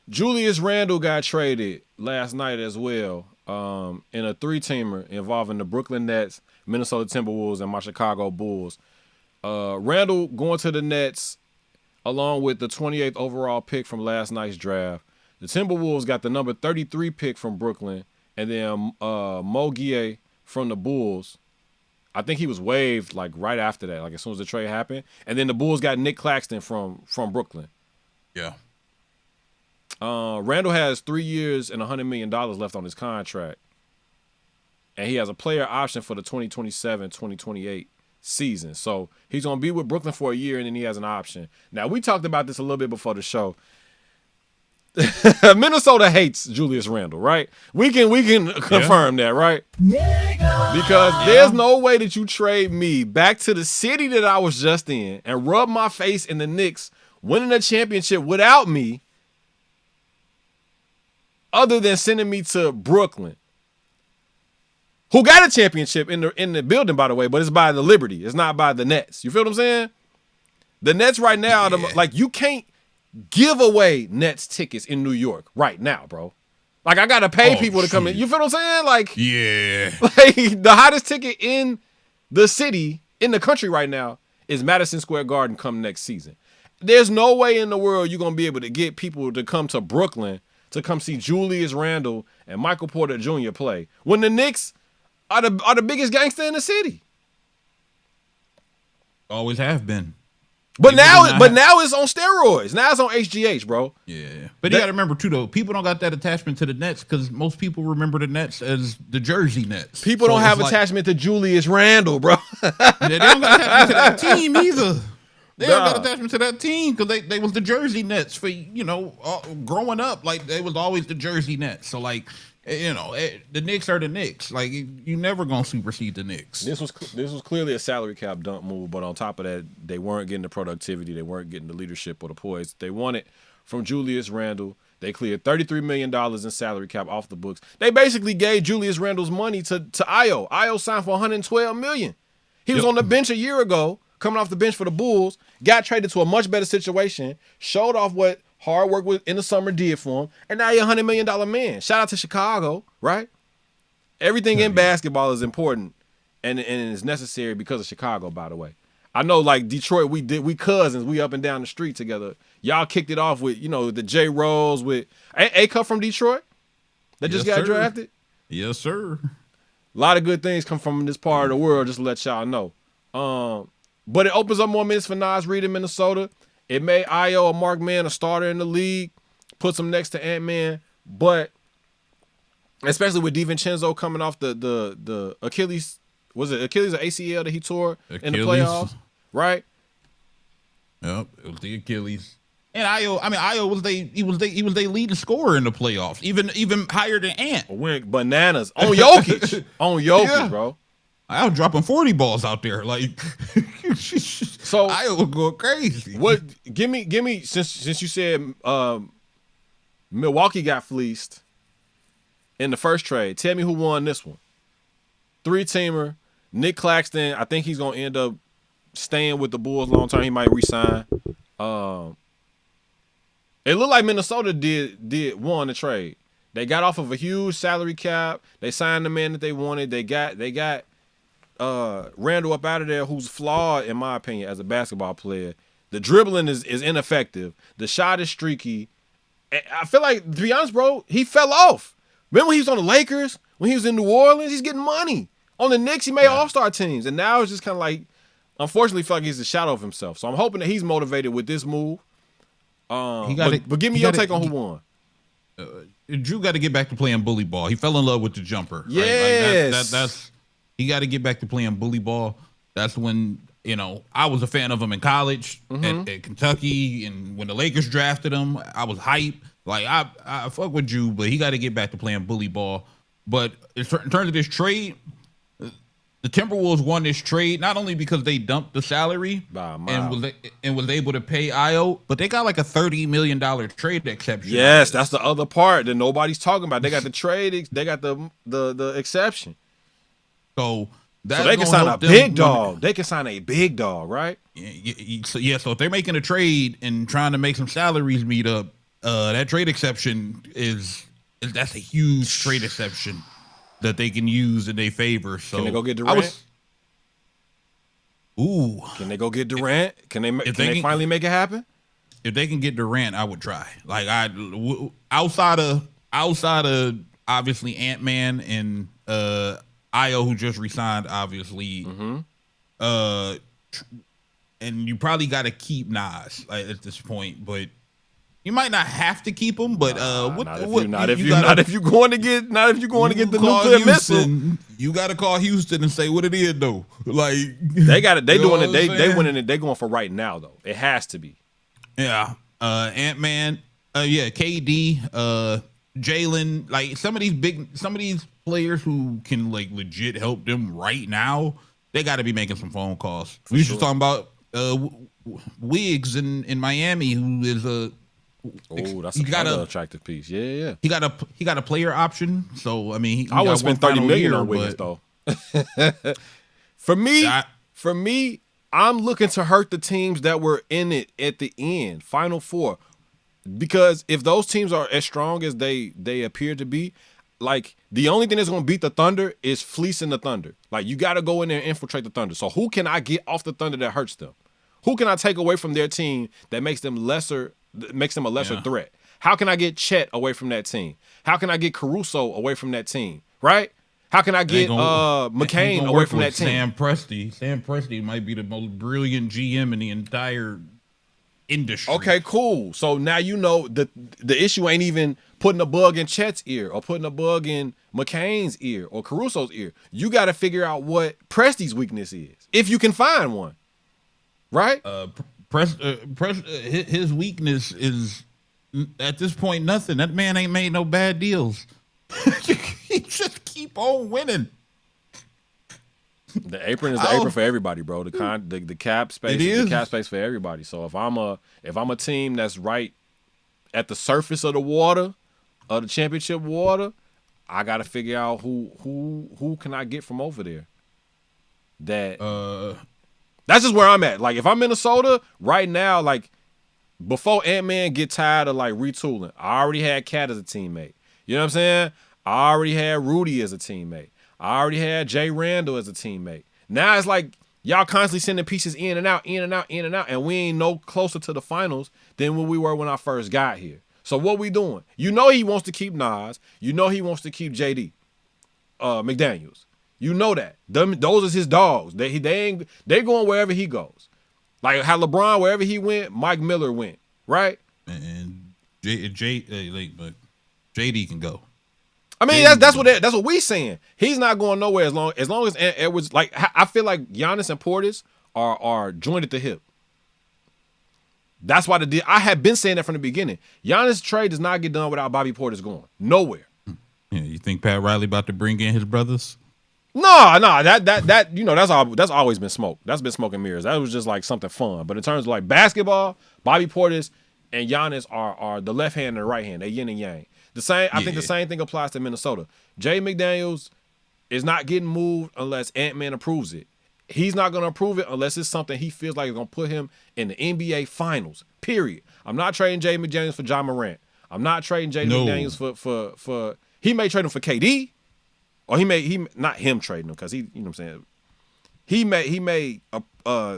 Julius Randle got traded last night as well, in a 3-teamer involving the Brooklyn Nets, Minnesota Timberwolves, and my Chicago Bulls. Randle going to the Nets along with the 28th overall pick from last night's draft. The Timberwolves got the number 33 pick from Brooklyn, and then Mo Gueye from the Bulls. I think he was waived like right after that, like as soon as the trade happened. And then the Bulls got Nick Claxton from Brooklyn.
Yeah.
Randle has 3 years and $100 million left on his contract. And he has a player option for the 2027-2028 season. So he's going to be with Brooklyn for a year, and then he has an option. Now, we talked about this a little bit before the show. Minnesota hates Julius Randle, right? We can confirm that, right? Because there's no way that you trade me back to the city that I was just in and rub my face in the Knicks winning a championship without me, other than sending me to Brooklyn, who got a championship in the building, by the way, but it's by the Liberty. It's not by the Nets. You feel what I'm saying? The Nets right now, like, you can't give away Nets tickets in New York right now, bro. Like, I got to pay people to come in. You feel what I'm saying? Like,
yeah.
Like, the hottest ticket in the city, in the country right now, is Madison Square Garden come next season. There's no way in the world you're going to be able to get people to come to Brooklyn to come see Julius Randle and Michael Porter Jr. play when the Knicks are the biggest gangster in the city.
Always have been.
But now it's on steroids. Now it's on HGH, bro.
Yeah. But you got to remember, too, though, people don't got that attachment to the Nets because most people remember the Nets as the Jersey Nets.
People don't have attachment to Julius Randle, bro.
They don't got attachment to that team either. They don't got attachment to that team because they was the Jersey Nets for, growing up. Like, they was always the Jersey Nets. So, like, the Knicks are the Knicks. Like, you never gonna supersede the Knicks.
This was clearly a salary cap dump move, but on top of that, they weren't getting the productivity, they weren't getting the leadership or the poise they wanted from Julius Randle. They cleared $33 million in salary cap off the books. They basically gave Julius Randle's money to Ayo. Ayo signed for $112 million. He was on the bench a year ago, coming off the bench for the Bulls, got traded to a much better situation, showed off what hard work in the summer did for him, and now you're $100 million man. Shout out to Chicago, right? Everything in basketball is important and is necessary because of Chicago, by the way. I know, like, Detroit, we cousins, we up and down the street together. Y'all kicked it off with, the J. Rose with A-Cup from Detroit that just got drafted.
Yes, sir.
A lot of good things come from this part of the world, just to let y'all know. But it opens up more minutes for Naz Reid in Minnesota. It made Ayo a mark man, a starter in the league, puts him next to Ant-Man. But especially with DiVincenzo coming off the Achilles, was it Achilles or ACL that he tore in the playoffs? Right?
Yep, it was the Achilles. And Ayo was they leading scorer in the playoffs, even higher than Ant.
Went bananas on Jokic, bro.
I was dropping 40 balls out there, like. So I was going crazy.
What? Give me since you said Milwaukee got fleeced in the first trade. Tell me who won this one. 3-teamer. Nick Claxton. I think he's gonna end up staying with the Bulls long term. He might resign. It looked like Minnesota won the trade. They got off of a huge salary cap. They signed the man that they wanted. They got Randle up out of there, who's flawed in my opinion as a basketball player. The dribbling is ineffective. The shot is streaky. I feel like, to be honest, bro, he fell off. Remember when he was on the Lakers? When he was in New Orleans? He's getting money. On the Knicks, he made all-star teams. And now it's just kind of like, unfortunately, I feel like he's a shadow of himself. So I'm hoping that he's motivated with this move. But give me your take on who won.
Drew got to get back to playing bully ball. He fell in love with the jumper.
Yes.
Right? That's he got to get back to playing bully ball. That's when, I was a fan of him in college at Kentucky, and when the Lakers drafted him, I was hyped. Like, I fuck with Drew, but he got to get back to playing bully ball. But in terms of this trade, the Timberwolves won this trade not only because they dumped the salary and was able to pay Ayo, but they got like a $30 million trade exception.
Yes, that's the other part that nobody's talking about. They got the trade, they got the exception.
So
they can sign a big dog. They can sign a big dog, right?
Yeah. So if they're making a trade and trying to make some salaries meet up, that trade exception that's a huge trade exception that they can use in their favor. So
can they go get Durant? Can they go get Durant? Can they finally make it happen?
If they can get Durant, I would try. Like, outside of obviously Ant-Man and Ayo, who just resigned, obviously. And you probably got to keep Nas at this point, but you might not have to keep him. But not if you're going to get the nuclear missile. You got to call Houston and say what it is, though. Like,
they got it. They doing it. They winning it. They going for right now, though. It has to be.
Yeah. Ant-Man. KD, Jalen, like some of these players who can like legit help them right now, they got to be making some phone calls. We just talking about Wiggs in Miami, who is
that's another attractive piece. Yeah.
He got a player option, so I mean,
I would spend $30 million on Wiggins though. For me, I'm looking to hurt the teams that were in it at the end, Final Four. Because if those teams are as strong as they appear to be, like the only thing that's going to beat the Thunder is fleecing the Thunder. Like you got to go in there and infiltrate the Thunder. So who can I get off the Thunder that hurts them? Who can I take away from their team that makes them a lesser threat? How can I get Chet away from that team? How can I get Caruso away from that team? Right? How can I get McCain away from that team?
Sam Presti might be the most brilliant GM in the entire industry.
Okay, cool. So now you know the issue ain't even putting a bug in Chet's ear or putting a bug in McCain's ear or Caruso's ear. You got to figure out what Presti's weakness is, if you can find one. Right?
His weakness is at this point nothing. That man ain't made no bad deals. He just keep on winning.
The apron is the apron for everybody, bro. The cap space is the cap space for everybody. So if I'm a team that's right at the surface of the water, of the championship water, I got to figure out who can I get from over there. That's just where I'm at. Like if I'm Minnesota right now, like before Ant-Man get tired of like retooling, I already had Cat as a teammate. You know what I'm saying? I already had Rudy as a teammate. I already had Jay Randle as a teammate. Now it's like y'all constantly sending pieces in and out, and we ain't no closer to the finals than when we were when I first got here. So what we doing? You know he wants to keep Nas. You know he wants to keep JD McDaniels. You know that. Those is his dogs. They going wherever he goes. Like how LeBron, wherever he went, Mike Miller went, right?
And JD can go.
I mean, that's what we saying. He's not going nowhere as long as Edwards. Like I feel like Giannis and Portis are joined at the hip. That's why I had been saying that from the beginning. Giannis' trade does not get done without Bobby Portis going nowhere.
Yeah, you think Pat Riley about to bring in his brothers?
No, that you know that's always been smoke. That's been smoke and mirrors. That was just like something fun. But in terms of like basketball, Bobby Portis and Giannis are the left hand and the right hand. They yin and yang. I think the same thing applies to Minnesota. Jay McDaniels is not getting moved unless Ant-Man approves it. He's not going to approve it unless it's something he feels like is going to put him in the NBA Finals, period. I'm not trading Jay McDaniels for John Morant. I'm not trading Jay McDaniels for he may trade him for KD, or he not him trading him because he, you know what I'm saying, he may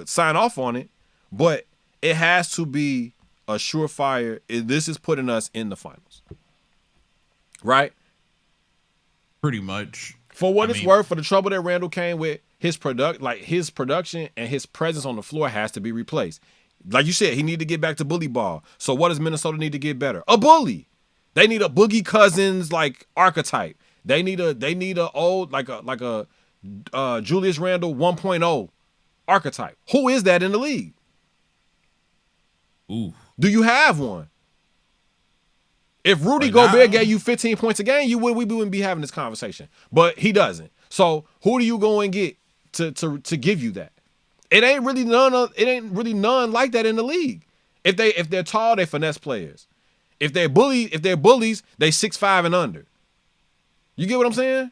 sign off on it, but it has to be a surefire. This is putting us in the finals. Right?
Pretty much.
For what it's worth, for the trouble that Randle came with, his production and his presence on the floor has to be replaced. Like you said, he need to get back to bully ball. So what does Minnesota need to get better? A bully. They need a Boogie Cousins like archetype. They need a old like a Julius Randle 1.0 archetype. Who is that in the league?
Ooh.
Do you have one? If Rudy Gobert gave you 15 points a game, we wouldn't be having this conversation. But he doesn't. So who do you go and get to give you that? It ain't really none like that in the league. If they're tall, they finesse players. If they're bullies, they 6'5" and under. You get what I'm saying?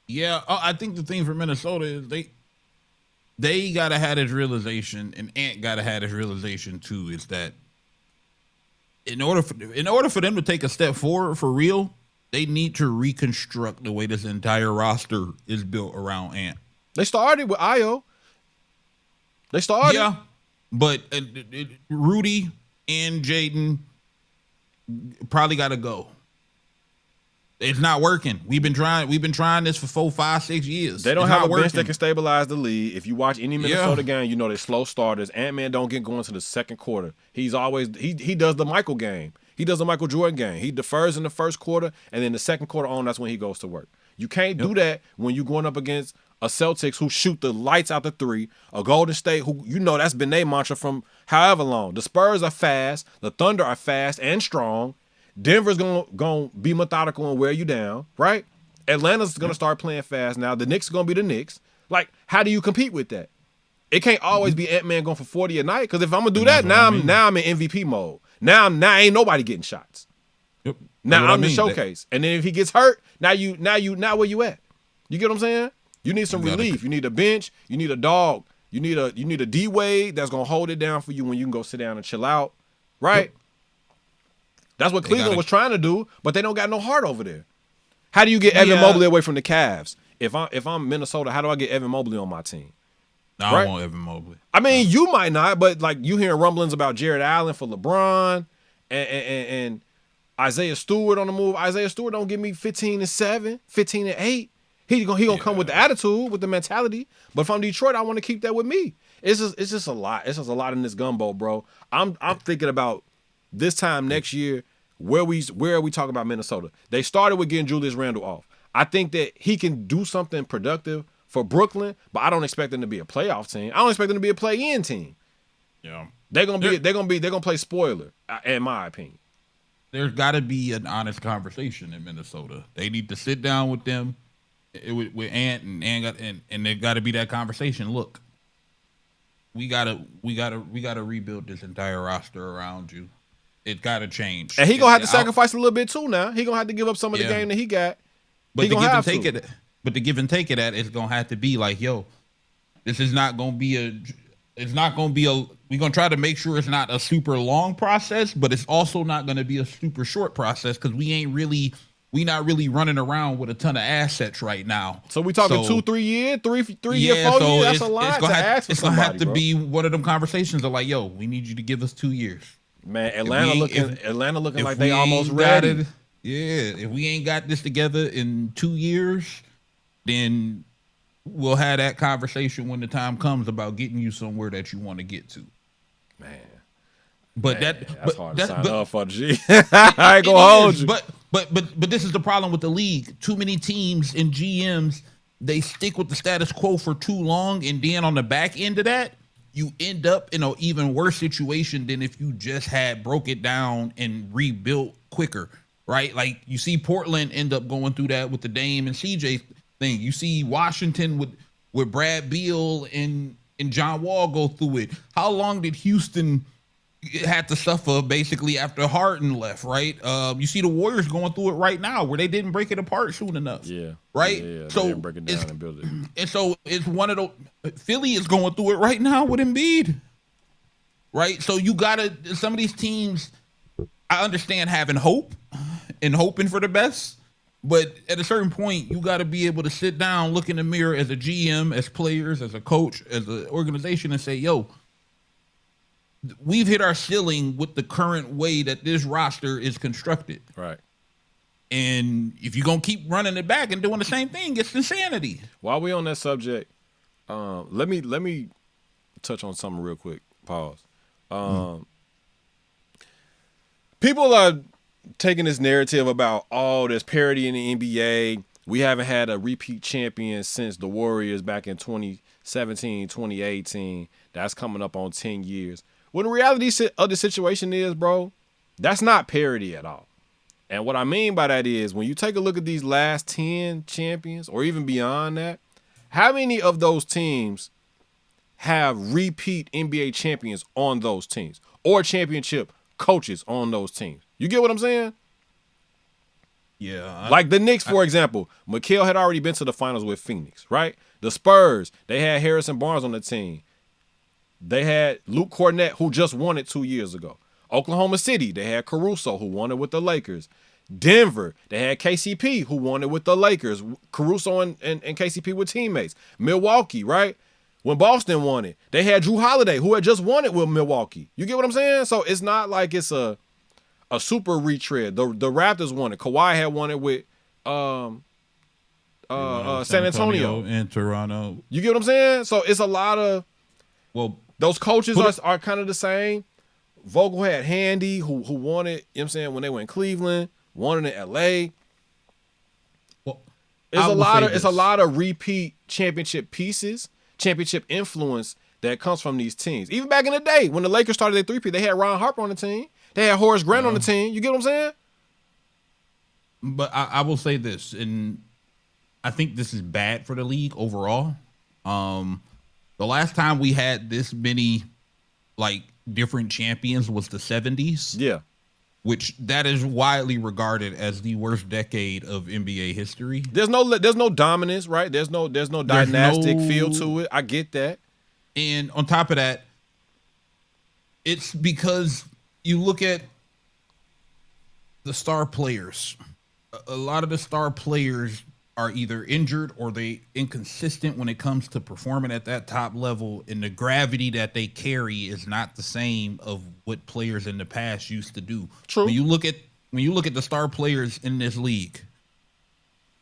Yeah, I think the thing for Minnesota is they gotta have this realization, and Ant gotta have this realization too, is that in order for them to take a step forward for real, they need to reconstruct the way this entire roster is built around Ant.
They started with Io. They started.
Yeah, but Rudy and Jaden probably got to go. It's not working. We've been trying this for 4, 5, 6 years.
They don't have a bench that can stabilize the lead. If you watch any Minnesota game, you know they're slow starters. Ant-Man don't get going to the second quarter. He's always he does the Michael game. He does the Michael Jordan game. He defers in the first quarter, and then the second quarter on, that's when he goes to work. You can't do that when you're going up against a Celtics who shoot the lights out the three, a Golden State who, that's been their mantra from however long. The Spurs are fast, the Thunder are fast and strong. Denver's gonna be methodical and wear you down, right? Atlanta's gonna start playing fast now. The Knicks are gonna be the Knicks. Like, how do you compete with that? It can't always be Ant-Man going for 40 a night, because if I'm gonna do that, now I'm in MVP mode. Now ain't nobody getting shots.
Yep.
Now I'm the showcase. And then if he gets hurt, now where you at? You get what I'm saying? You need some relief. You need a bench. You need a dog. You need a D-Wade that's gonna hold it down for you when you can go sit down and chill out. Right? Yep. That's what Cleveland was trying to do, but they don't got no heart over there. How do you get Evan Mobley away from the Cavs? If I'm Minnesota, how do I get Evan Mobley on my team?
I don't want Evan Mobley.
I mean, you might not, but like you hearing rumblings about Jared Allen for LeBron and Isaiah Stewart on the move. Isaiah Stewart don't give me 15-7, 15-8. He gonna come with the attitude, with the mentality. But if I'm Detroit, I want to keep that with me. It's just a lot. It's just a lot in this gumbo, bro. I'm thinking about this time next year. Where are we talking about Minnesota? They started with getting Julius Randle off. I think that he can do something productive for Brooklyn, but I don't expect them to be a playoff team. I don't expect them to be a play-in team.
Yeah,
they're gonna play spoiler, in my opinion.
There's got to be an honest conversation in Minnesota. They need to sit down with them, with Ant and there got to be that conversation. Look, we gotta rebuild this entire roster around you. It got to change,
and he gonna have to sacrifice a little bit too. Now he gonna have to give up some of the game that he got.
But the give and take of that is gonna have to be like, yo, this is not gonna be we're gonna try to make sure it's not a super long process, but it's also not gonna be a super short process, because we not really running around with a ton of assets right now.
So we talking 2-3 years, 3 year, 4 years. That's a lot to ask for somebody. It's gonna have
to be one of them conversations of like, yo, we need you to give us 2 years.
Man, Atlanta looking like they almost ready.
If we ain't got this together in 2 years, then we'll have that conversation when the time comes about getting you somewhere that you want to get to.
Man.
That's
hard to sign up for, G. I ain't gonna hold you.
But this is the problem with the league. Too many teams and GMs, they stick with the status quo for too long, and then on the back end of that, you end up in an even worse situation than if you just had broke it down and rebuilt quicker, right? Like you see Portland end up going through that with the Dame and CJ thing. You see Washington with Brad Beal and John Wall go through it. How long did Houston had to suffer basically after Harden left, right? You see the Warriors going through it right now where they didn't break it apart soon enough.
Yeah.
Right?
Yeah,
so
they didn't break it down and build it.
And so it's one of those. Philly is going through it right now with Embiid. Right? So you gotta, some of these teams, I understand having hope and hoping for the best, but at a certain point, you got to be able to sit down, look in the mirror as a GM, as players, as a coach, as an organization, and say, yo, we've hit our ceiling with the current way that this roster is constructed.
Right.
And if you're going to keep running it back and doing the same thing, it's insanity.
While we on that subject, let me touch on something real quick. Pause. People are taking this narrative about, there's parity in the NBA. We haven't had a repeat champion since the Warriors back in 2017, 2018. That's coming up on 10 years. Well, the reality of the situation is, bro, that's not parity at all. And what I mean by that is when you take a look at these last 10 champions or even beyond that, how many of those teams have repeat NBA champions on those teams or championship coaches on those teams? You get what I'm saying?
Yeah.
Like the Knicks, for example, Mikal had already been to the finals with Phoenix, right? The Spurs, they had Harrison Barnes on the team. They had Luke Cornett, who just won it 2 years ago. Oklahoma City, they had Caruso, who won it with the Lakers. Denver, they had KCP, who won it with the Lakers. Caruso and KCP were teammates. Milwaukee, right? When Boston won it, they had Drew Holiday, who had just won it with Milwaukee. You get what I'm saying? So it's not like it's a super retread. The Raptors won it. Kawhi had won it with San Antonio
and Toronto.
You get what I'm saying? So it's a lot of those coaches are kind of the same. Vogel had Handy, who won it, you know what I'm saying, when they were in Cleveland, won it in LA. It's a lot of repeat championship pieces, championship influence that comes from these teams. Even back in the day when the Lakers started their three-peat, they had Ron Harper on the team. They had Horace Grant on the team. You get what I'm saying?
But I will say this, and I think this is bad for the league overall. The last time we had this many like different champions was the 70s.
Yeah.
Which that is widely regarded as the worst decade of NBA history.
There's no dominance, right? There's no dynastic feel to it. I get that.
And on top of that, it's because you look at the star players. A lot of the star players are either injured or they inconsistent when it comes to performing at that top level, and the gravity that they carry is not the same of what players in the past used to do.
True.
When you look at the star players in this league,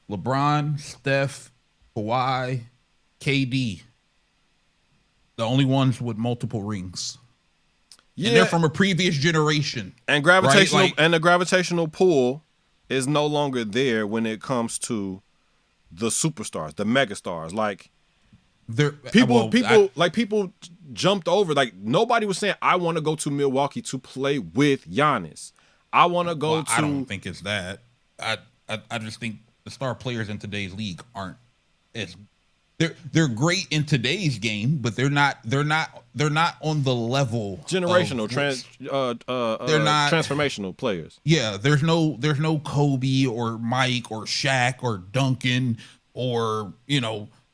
LeBron, Steph, Kawhi, KD, the only ones with multiple rings. Yeah. And they're from a previous generation.
And gravitational and the gravitational pull is no longer there when it comes to the superstars, the megastars. Like people jumped over. Like nobody was saying, I want to go to Milwaukee to play with Giannis. I want to go to.
I don't think it's that. I just think the star players in today's league aren't as. They're great in today's game, but they're not on the level
generational they're not transformational players.
Yeah, there's no Kobe or Mike or Shaq or Duncan or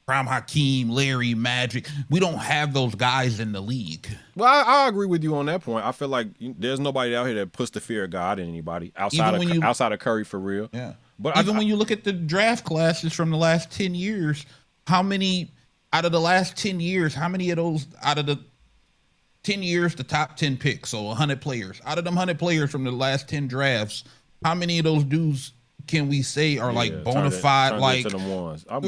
Prime Hakeem, Larry, Magic. We don't have those guys in the league.
Well, I agree with you on that point. I feel like there's nobody out here that puts the fear of God in anybody outside of Curry for real.
Yeah, but even when you look at the draft classes from the last 10 years. How many out of the last 10 years, how many of those out of the 10 years, the top 10 picks, so 100 players, out of them 100 players from the last 10 drafts, how many of those dudes can we say are like bona fide, like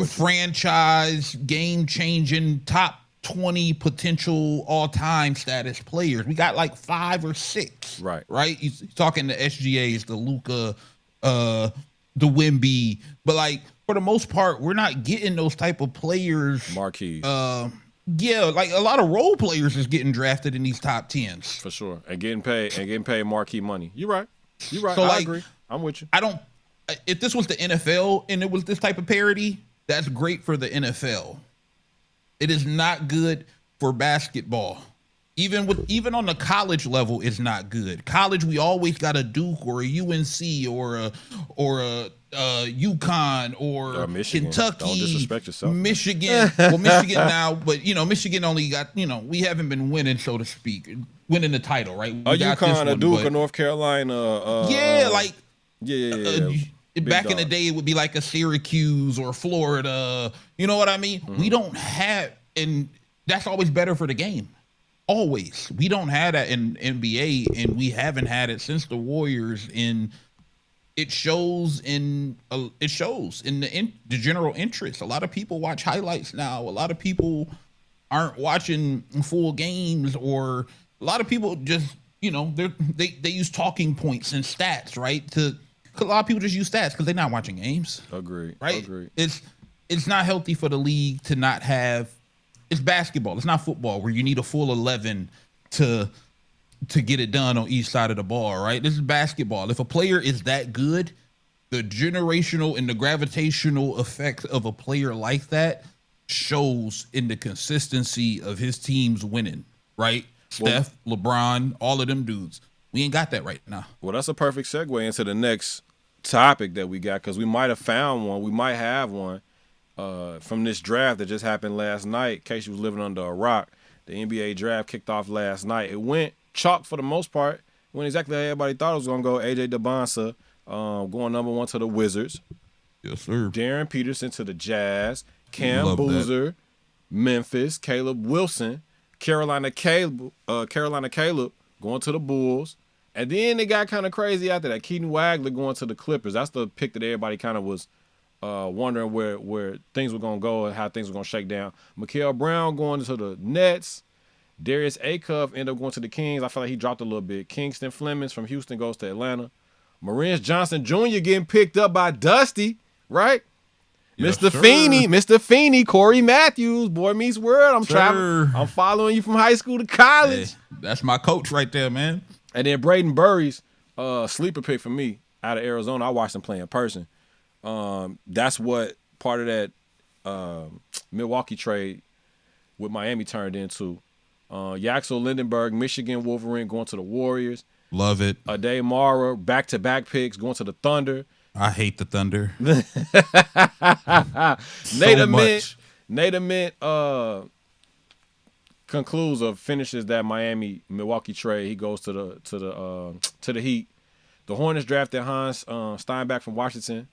franchise, game-changing, top 20 potential all-time status players? We got like 5 or 6. Right? You're talking the SGAs, the Luka, the Wemby, but like, for the most part, we're not getting those type of players.
Marquee.
Like a lot of role players is getting drafted in these top 10s.
For sure. And getting paid marquee money. You're right. So I agree. I'm with you.
If this was the NFL and it was this type of parity, that's great for the NFL. It is not good for basketball. Even on the college level, it's not good. College, we always got a Duke or a UNC or a UConn or
Michigan.
Kentucky.
Don't disrespect yourself.
Michigan. Well, Michigan now, but Michigan only got, we haven't been winning, so to speak, winning the title, right?
A UConn, a Duke, a North Carolina.
Back in the day, it would be like a Syracuse or Florida. You know what I mean? Mm-hmm. We don't have, and that's always better for the game. Always. We don't have that in NBA, and we haven't had it since the Warriors. And it shows in the general interest. A lot of people watch highlights now. A lot of people aren't watching full games, or a lot of people just they use talking points and stats, right? A lot of people just use stats because they're not watching games.
Agreed.
Right.
Agreed.
It's not healthy for the league to not have. It's basketball. It's not football where you need a full 11 to get it done on each side of the ball, right? This is basketball. If a player is that good, the generational and the gravitational effect of a player like that shows in the consistency of his teams winning, right? Steph, LeBron, all of them dudes. We ain't got that right now.
Well, that's a perfect segue into the next topic that we got, because we might have found one. We might have one. From this draft that just happened last night, in case you was living under a rock. The NBA draft kicked off last night. It went chalk for the most part. It went exactly how everybody thought it was going to go. AJ DeBonsa going number 1 to the Wizards.
Yes, sir.
Darren Peterson to the Jazz. Cam Boozer, Memphis. Caleb Wilson. Carolina Caleb going to the Bulls. And then it got kind of crazy after that. Keaton Wagler going to the Clippers. That's the pick that everybody kind of was wondering where things were going to go and how things were going to shake down. Mikael Brown going to the Nets. Darius Acuff ended up going to the Kings. I feel like he dropped a little bit. Kingston Flemings from Houston goes to Atlanta. Maurice Johnson Jr. getting picked up by Dusty, right? Mr. Feeney, Corey Matthews, Boy Meets World. I'm traveling. I'm following you from high school to college.
Hey, that's my coach right there, man.
And then Braden Burry's sleeper pick for me out of Arizona. I watched him play in person. That's what part of that Milwaukee trade with Miami turned into. Yaxel Lindenberg, Michigan Wolverine, going to the Warriors.
Love it.
Ade Mara, back-to-back picks, going to the Thunder.
I hate the Thunder.
Nate Ament concludes or finishes that Miami Milwaukee trade. He goes to the Heat. The Hornets drafted Hans Steinbach from Washington,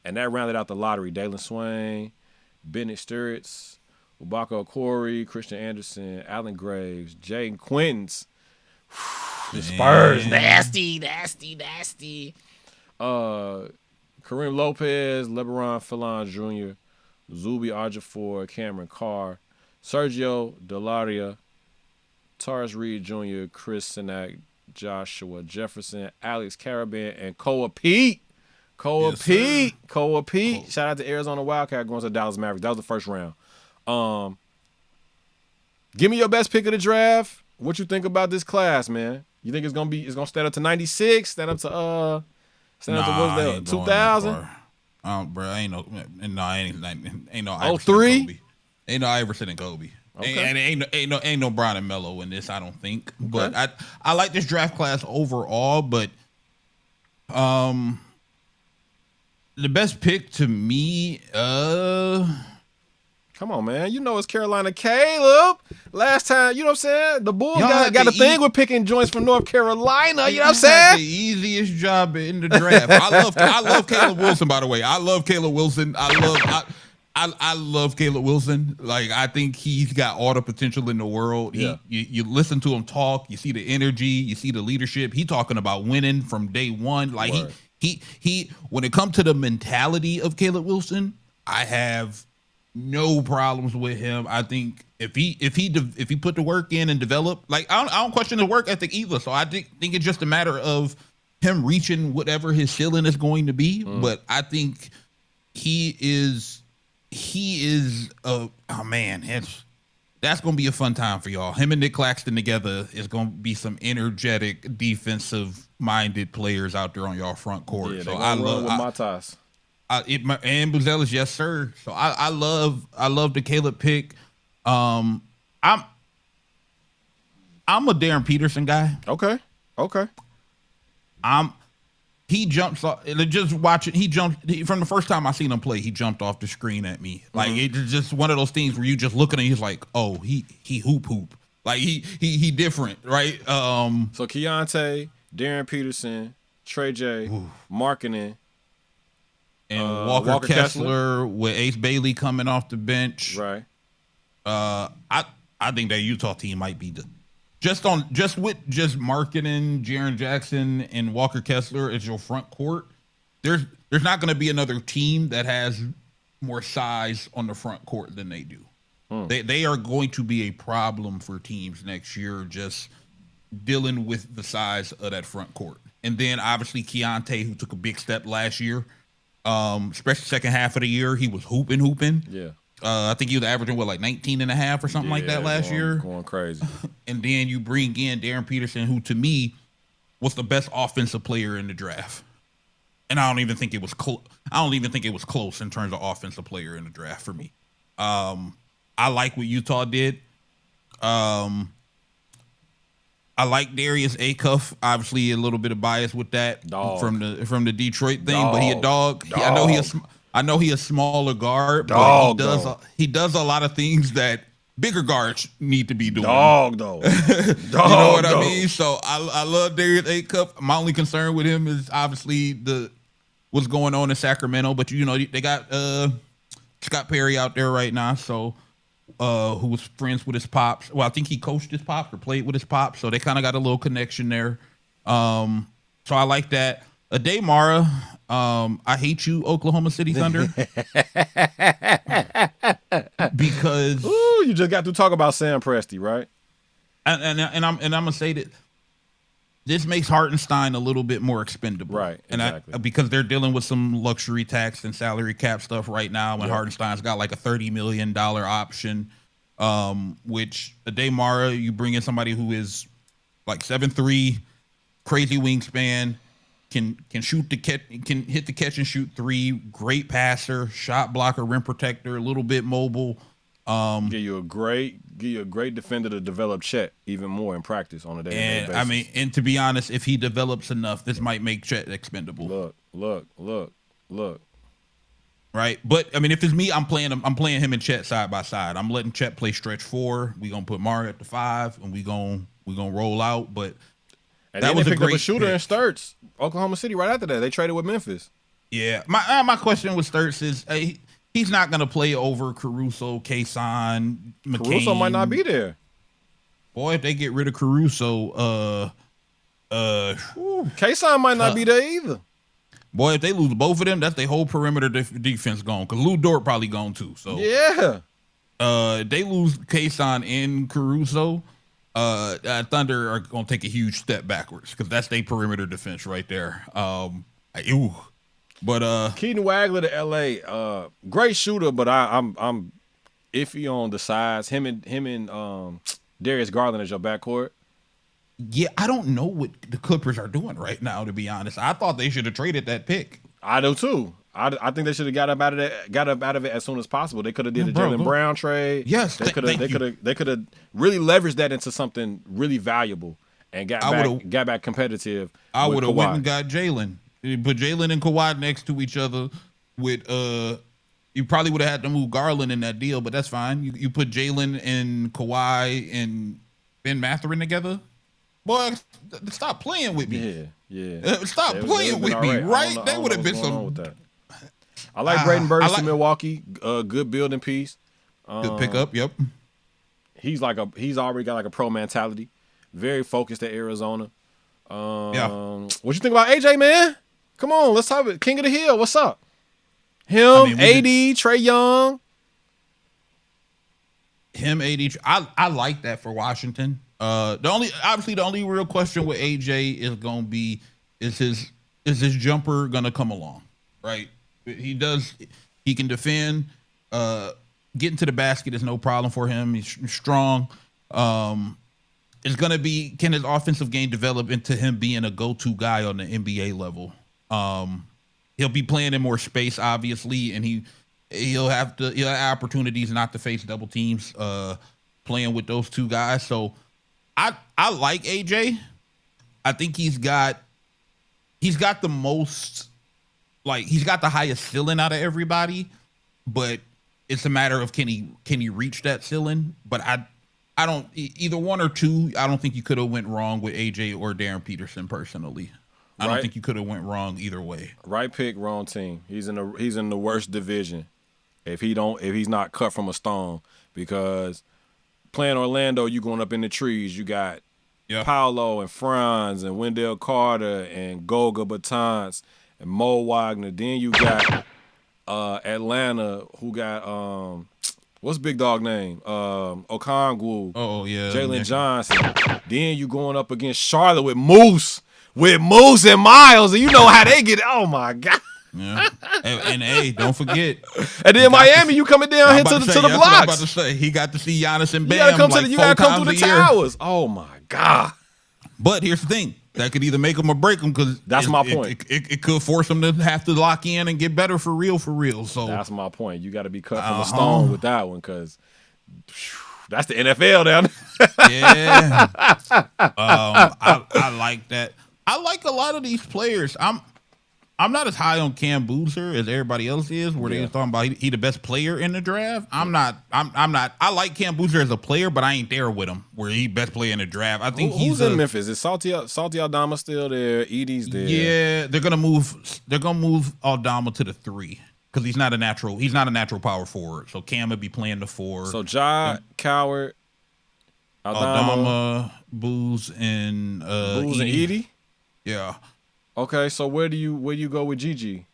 and that rounded out the lottery. Dalen Swain, Bennett Sturridge, Ubaka Okori, Christian Anderson, Allen Graves, Jaden Quintons. The Spurs, nasty. Kareem Lopez, LeBron Fillon Jr., Zubi Ejiofor, Cameron Carr, Sergio Delaria, Taurus Reed Jr., Chris Sinak, Joshua Jefferson, Alex Caravan, and Koa Pete. Koa Pete. Shout out to Arizona Wildcat going to Dallas Mavericks. That was the first round. Give me your best pick of the draft. What you think about this class, man? You think it's gonna stand up to 96? Stand up to what's that? 2000?
Bro, ain't no
Iverson 03?
and Kobe. Ain't no Iverson and Kobe. Okay. And ain't no Bron and Melo in this, I don't think. Okay. But I like this draft class overall, but the best pick to me,
come on, man. You know it's Carolina Caleb. Last time, you know what I'm saying? The Bulls got a thing with picking joints from North Carolina. You know what I'm saying?
The easiest job in the draft. I love Caleb Wilson, by the way. I love Caleb Wilson. I love Caleb Wilson. Like, I think he's got all the potential in the world. Yeah. You listen to him talk. You see the energy. You see the leadership. He talking about winning from day one. Like, he when it comes to the mentality of Caleb Wilson, I have no problems with him. I think if he put the work in and develop, like, I don't question the work ethic either. So I think it's just a matter of him reaching whatever his ceiling is going to be. But I think he is oh man, that's gonna be a fun time for y'all. Him and Nick Claxton together is gonna be some energetic, defensive minded players out there on y'all front court.
Yeah, so I love with Matas.
And Buzelis, yes sir. So I love the Caleb pick. I'm a Darren Peterson guy.
Okay.
He jumps off. Just watch it. He jumped from the first time I seen him play. He jumped off the screen at me. Like, it's just one of those things where you just look at him. He's like, oh, he hoop. Like, he different, right?
So Keontae, Darren Peterson, Trey J, Markkanen,
and Walker Kessler with Ace Bailey coming off the bench.
Right.
I think that Utah team might be just with Markkanen, Jaren Jackson, and Walker Kessler as your front court. There's not going to be another team that has more size on the front court than they do. They are going to be a problem for teams next year, just dealing with the size of that front court. And then obviously Keontae, who took a big step last year, especially second half of the year, he was hooping.
Yeah.
I think he was averaging, 19 and a half or something like that last year.
Going crazy.
And then you bring in Darren Peterson, who to me was the best offensive player in the draft. And I don't even think it was close. In terms of offensive player in the draft for me. I like what Utah did. I like Darius Acuff. Obviously, a little bit of bias with that from the Detroit thing, but he a dog. I know he a smaller guard, but he does a lot of things that bigger guards need to be doing.
You know
what I mean? So I love Darius Acuff. My only concern with him is obviously what's going on in Sacramento, but they got Scott Perry out there right now, so who was friends with his pops. Well, I think he coached his pops or played with his pops, so they kind of got a little connection there. So I like that. Ade Mara, I hate you, Oklahoma City Thunder, because
you just got to talk about Sam Presti, right?
And I'm gonna say that this makes Hartenstein a little bit more expendable,
right? Exactly.
And because they're dealing with some luxury tax and salary cap stuff right now, when Hartenstein's got like a $30 million option, which Demar, you bring in somebody who is like 7'3", crazy wingspan, can shoot the catch, can hit the catch and shoot three, great passer, shot blocker, rim protector, a little bit mobile.
Give you a great defender to develop Chet even more in practice on a day-to-day basis.
I mean, and to be honest, if he develops enough, this might make Chet expendable.
Look.
Right, but I mean, if it's me, I'm playing him and Chet side by side. I'm letting Chet play stretch 4. We gonna put Mario at the 5, and we gonna roll out. But
and that was a great shooter in Sturts, Oklahoma City. Right after that, they traded with Memphis.
Yeah, my question with Sturts is he's not gonna play over Caruso, Kason, McCain.
Caruso might not be there.
Boy, if they get rid of Caruso,
Kason might not be there either.
Boy, if they lose both of them, that's their whole perimeter defense gone. Because Lou Dort probably gone too. So
yeah,
they lose Kason and Caruso. Thunder are gonna take a huge step backwards because that's their perimeter defense right there. But
Keaton Wagler to LA, great shooter, but I'm iffy on the size. Him and Darius Garland as your backcourt.
Yeah, I don't know what the Clippers are doing right now, to be honest. I thought they should have traded that pick.
I do too. I think they should have got up out of it as soon as possible. They could have did a Jaylen Brown trade.
Yes,
they could have really leveraged that into something really valuable and got back competitive.
I would have went and got Jalen. Put Jalen and Kawhi next to each other. With you probably would have had to move Garland in that deal, but that's fine. You put Jalen and Kawhi and Ben Mathurin together. Boy, stop playing with me.
Yeah.
Stop playing with me, right? They would have been some.
With that. I like Braden Burns to Milwaukee. Good building piece.
Good pickup. Yep.
He's already got like a pro mentality. Very focused at Arizona. What you think about AJ, man? Come on, let's talk about King of the Hill. What's up? Him, AD, Trae Young.
Him, AD. I like that for Washington. The only real question with AJ is gonna be is his jumper gonna come along, right? He can defend. Getting to the basket is no problem for him. He's strong. It's gonna be, can his offensive game develop into him being a go-to guy on the NBA level? He'll be playing in more space, obviously, and he'll have opportunities not to face double teams playing with those two guys. So I like AJ. I think he's got the most, like, he's got the highest ceiling out of everybody, but it's a matter of can he reach that ceiling? But I don't, either one or two, I don't think you could have went wrong with AJ or Darren Peterson personally. I don't think you could have went wrong either way.
Right pick, wrong team. He's in the worst division if he's not cut from a stone, because playing Orlando, you going up in the trees. You got Paolo and Franz and Wendell Carter and Goga Batons and Mo Wagner. Then you got Atlanta, who got what's big dog name? Okongwu.
Oh yeah.
Jalen Johnson. Then you going up against Charlotte with Moose and Miles, and you know how they get. Oh my God.
Yeah. And hey, don't forget.
And then Miami, you coming down here to the blocks.
I'm about to say, he got to see Giannis and Bam.
You gotta come through the towers. Oh my God.
But here's the thing. That could either make him or break him, because
that's my point.
It could force him to have to lock in and get better for real. So
that's my point. You got to be cut from a stone with that one, because that's the NFL down there.
Yeah. I like that. I like a lot of these players. I'm not as high on Cam Boozer as everybody else is, where they were talking about he the best player in the draft. I'm not. I like Cam Boozer as a player, but I ain't there with him where he best player in the draft. I think
who's in Memphis? Is Salty Aldama still there? Edie's there.
Yeah, they're gonna move Aldama to the 3 because he's not a natural power forward. So Cam would be playing the 4.
So Coward,
Aldama, Booz, and
Edie.
Yeah.
Okay, so where do you go with Gigi?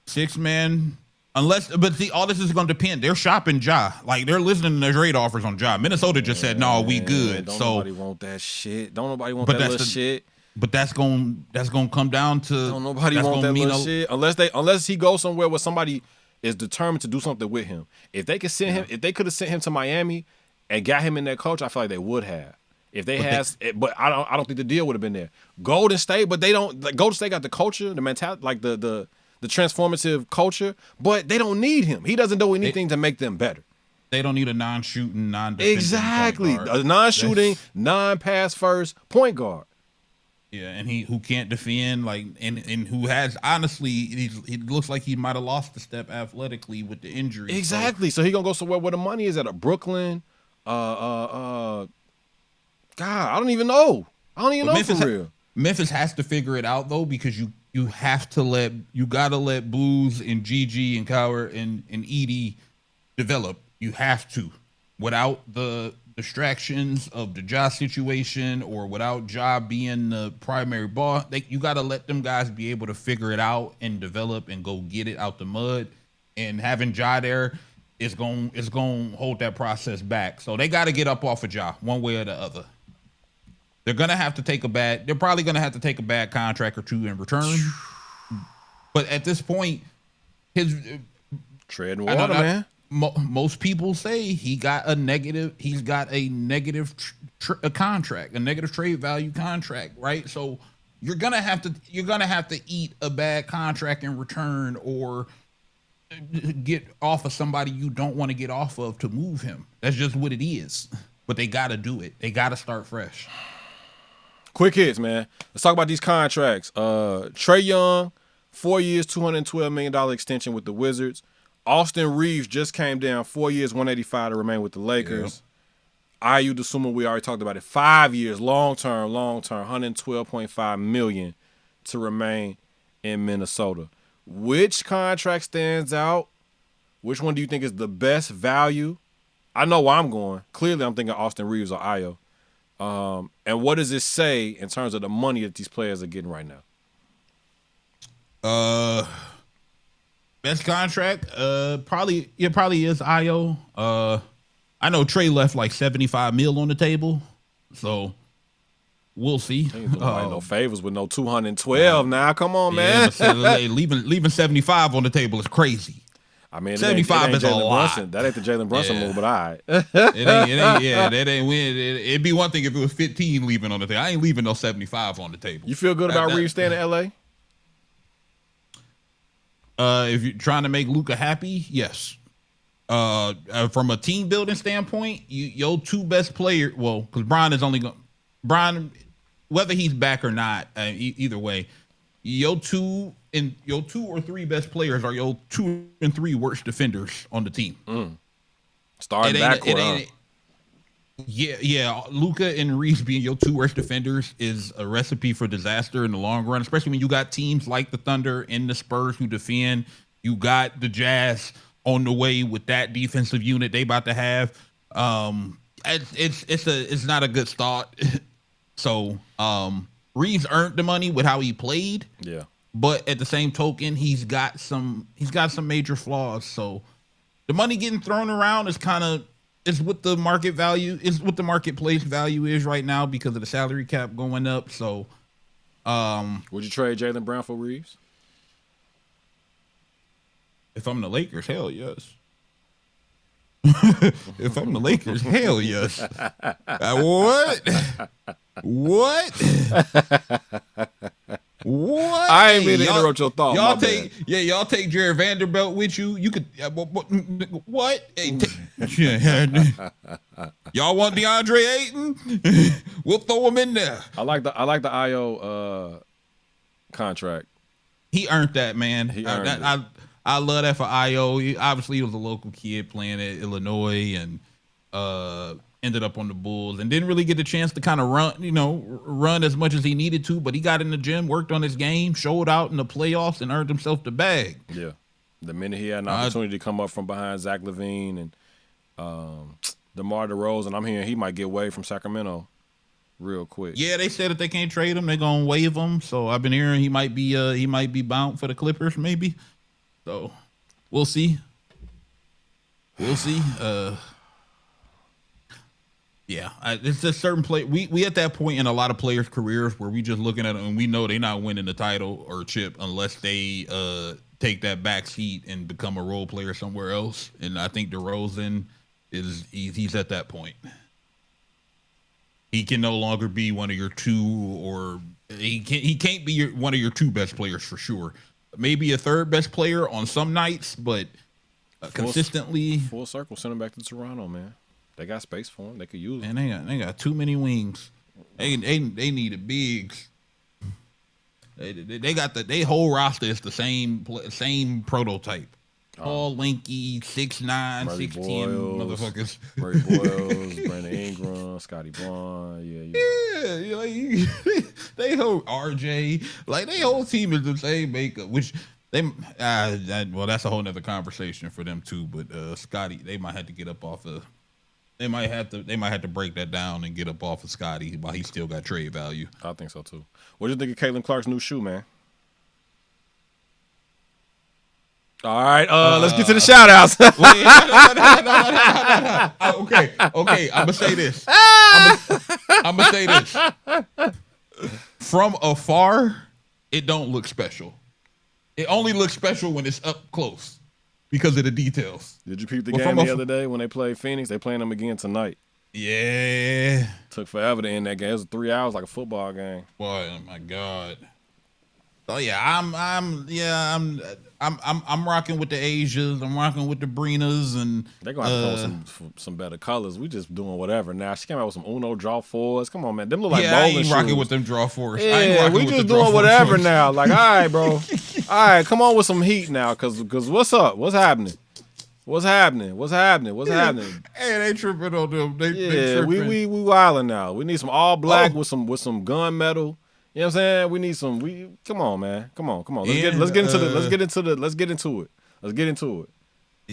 6-man. But see, all this is going to depend. They're shopping Ja. Like, they're listening to their trade offers on Ja. Minnesota just said, no, we good.
Don't nobody want that shit. Don't nobody want that little shit.
But that's going to come down to.
Don't nobody want that little shit. Unless he goes somewhere where somebody is determined to do something with him. If they could send him, if they could have sent him to Miami and got him in that culture, I feel like they would have. If they but I don't think the deal would have been there. Golden State, but they don't. Like, Golden State got the culture, the mentality, like the transformative culture, but they don't need him. He doesn't do anything to make them better.
They don't need a non-shooting, non-defensive
exactly
point guard.
A non-shooting, non-pass first point guard.
Yeah, and who can't defend, like, and who has, honestly, it looks like he might have lost a step athletically with the injury.
Exactly. So he gonna go somewhere where the money is at, a Brooklyn. God, I don't even know.
Memphis,
for real.
Memphis has to figure it out though, because you gotta let Booz and Gigi and Cowher and Edie develop. You have to, without the distractions of the Ja situation or without Ja being the primary ball. You got to let them guys be able to figure it out and develop and go get it out the mud. And having Ja there is going to hold that process back. So they got to get up off of Ja one way or the other. They're probably going to have to take a bad contract or two in return. But at this point,
treading water, man.
Most people say he's got a negative contract, a negative trade value contract, right? So you're gonna have to eat a bad contract in return, or get off of somebody you don't want to get off of to move him. That's just what it is. But they got to do it. They got to start fresh.
Quick hits, man. Let's talk about these contracts. Trae Young, 4 years, $212 million extension with the Wizards. Austin Reeves just came down, 4 years, $185 to remain with the Lakers. Yep. Ayu Dosunmu, we already talked about it. 5 years, long-term, $112.5 million to remain in Minnesota. Which contract stands out? Which one do you think is the best value? I know where I'm going. Clearly, I'm thinking Austin Reeves or Ayo. And what does it say in terms of the money that these players are getting right now?
Best contract, probably is Ayo. I know Trae left like $75 million on the table, so we'll see.
No favors with no 212 now. Come on, man.
leaving 75 on the table is crazy.
I mean,
75 is a lot.
Brunson. That ain't the Jalen Brunson move, but all right.
That ain't win. It'd be one thing if it was 15 leaving on the table. I ain't leaving no 75 on the table.
You feel good about Reeves staying in L.A.?
If you're trying to make Luka happy, yes. From a team building standpoint, your two best players, well, because Brian is only going, Brian, whether he's back or not, either way, your two or three best players are your 2 and 3 worst defenders on the team.
Starting backcourt.
Yeah. Luka and Reeves being your 2 worst defenders is a recipe for disaster in the long run, especially when you got teams like the Thunder and the Spurs who defend. You got the Jazz on the way with that defensive unit they about to have. It's not a good start. So Reeves earned the money with how he played.
Yeah.
But at the same token, he's got some major flaws. So the money getting thrown around is what the market value is, what the marketplace value is right now because of the salary cap going up. So
would you trade Jaylen Brown for Reeves?
If I'm the Lakers, hell yes. If I'm the Lakers, hell yes. What? What?
I ain't mean to interrupt your thought.
Y'all take Jared Vanderbilt with you. You could what? Hey, y'all want DeAndre Ayton? We'll throw him in there.
I like the Ayo contract.
He earned that, man. I love that for Ayo. Obviously, he was a local kid playing at Illinois and ended up on the Bulls and didn't really get the chance to kind of run as much as he needed to, but he got in the gym, worked on his game, showed out in the playoffs, and earned himself the bag.
Yeah. The minute he had an opportunity to come up from behind Zach LaVine and DeMar DeRozan, I'm hearing he might get waived from Sacramento real quick.
Yeah, they said if they can't trade him, they're gonna waive him. So I've been hearing he might be bound for the Clippers, maybe. So We'll see. Yeah, it's a certain play. We at that point in a lot of players' careers where we just looking at them and we know they're not winning the title or chip unless they take that back seat and become a role player somewhere else. And I think DeRozan he's at that point. He can no longer be one of your two, or he can't be one of your two best players for sure. Maybe a third best player on some nights, but consistently
full circle. Send him back to Toronto, man. They got space for him. They could use him.
And they got too many wings. They needed bigs. They got they whole roster is the same prototype. Tall, lanky, 6'9", 6'10", motherfuckers.
Murray Boyles, Brandon Ingram, Scotty Braun.
They whole RJ, like they whole team is the same makeup. Which they well, that's a whole nother conversation for them too. But Scotty, they might have to get up off of. They might have to break that down and get up off of Scotty while he still got trade value.
I think so too. What do you think of Caitlin Clark's new shoe, man? All right, let's get to the shout outs.
No. Okay. I'm gonna say this. I'm gonna say this. From afar, it don't look special. It only looks special when it's up close. Because of the details.
Did you peep the game the other day when they played Phoenix? They playing them again tonight.
Yeah.
Took forever to end that game. It was 3 hours like a football game.
Boy, oh my God. Oh yeah, I'm rocking with the Asias. I'm rocking with the Brinas, and
they're gonna have to throw some better colors. We just doing whatever now. She came out with some Uno draw fours. Come on, man. Them look like bowling shoes.
I ain't rocking with them draw fours.
Yeah, we just doing whatever now. Like, all right, bro. All right, come on with some heat now, cause what's up? What's happening? What's happening?
Hey, they tripping on them. They tripping.
we wilding now. We need some all black with some gunmetal. You know what I'm saying? We need some. Come on, man. Come on. Let's get into it.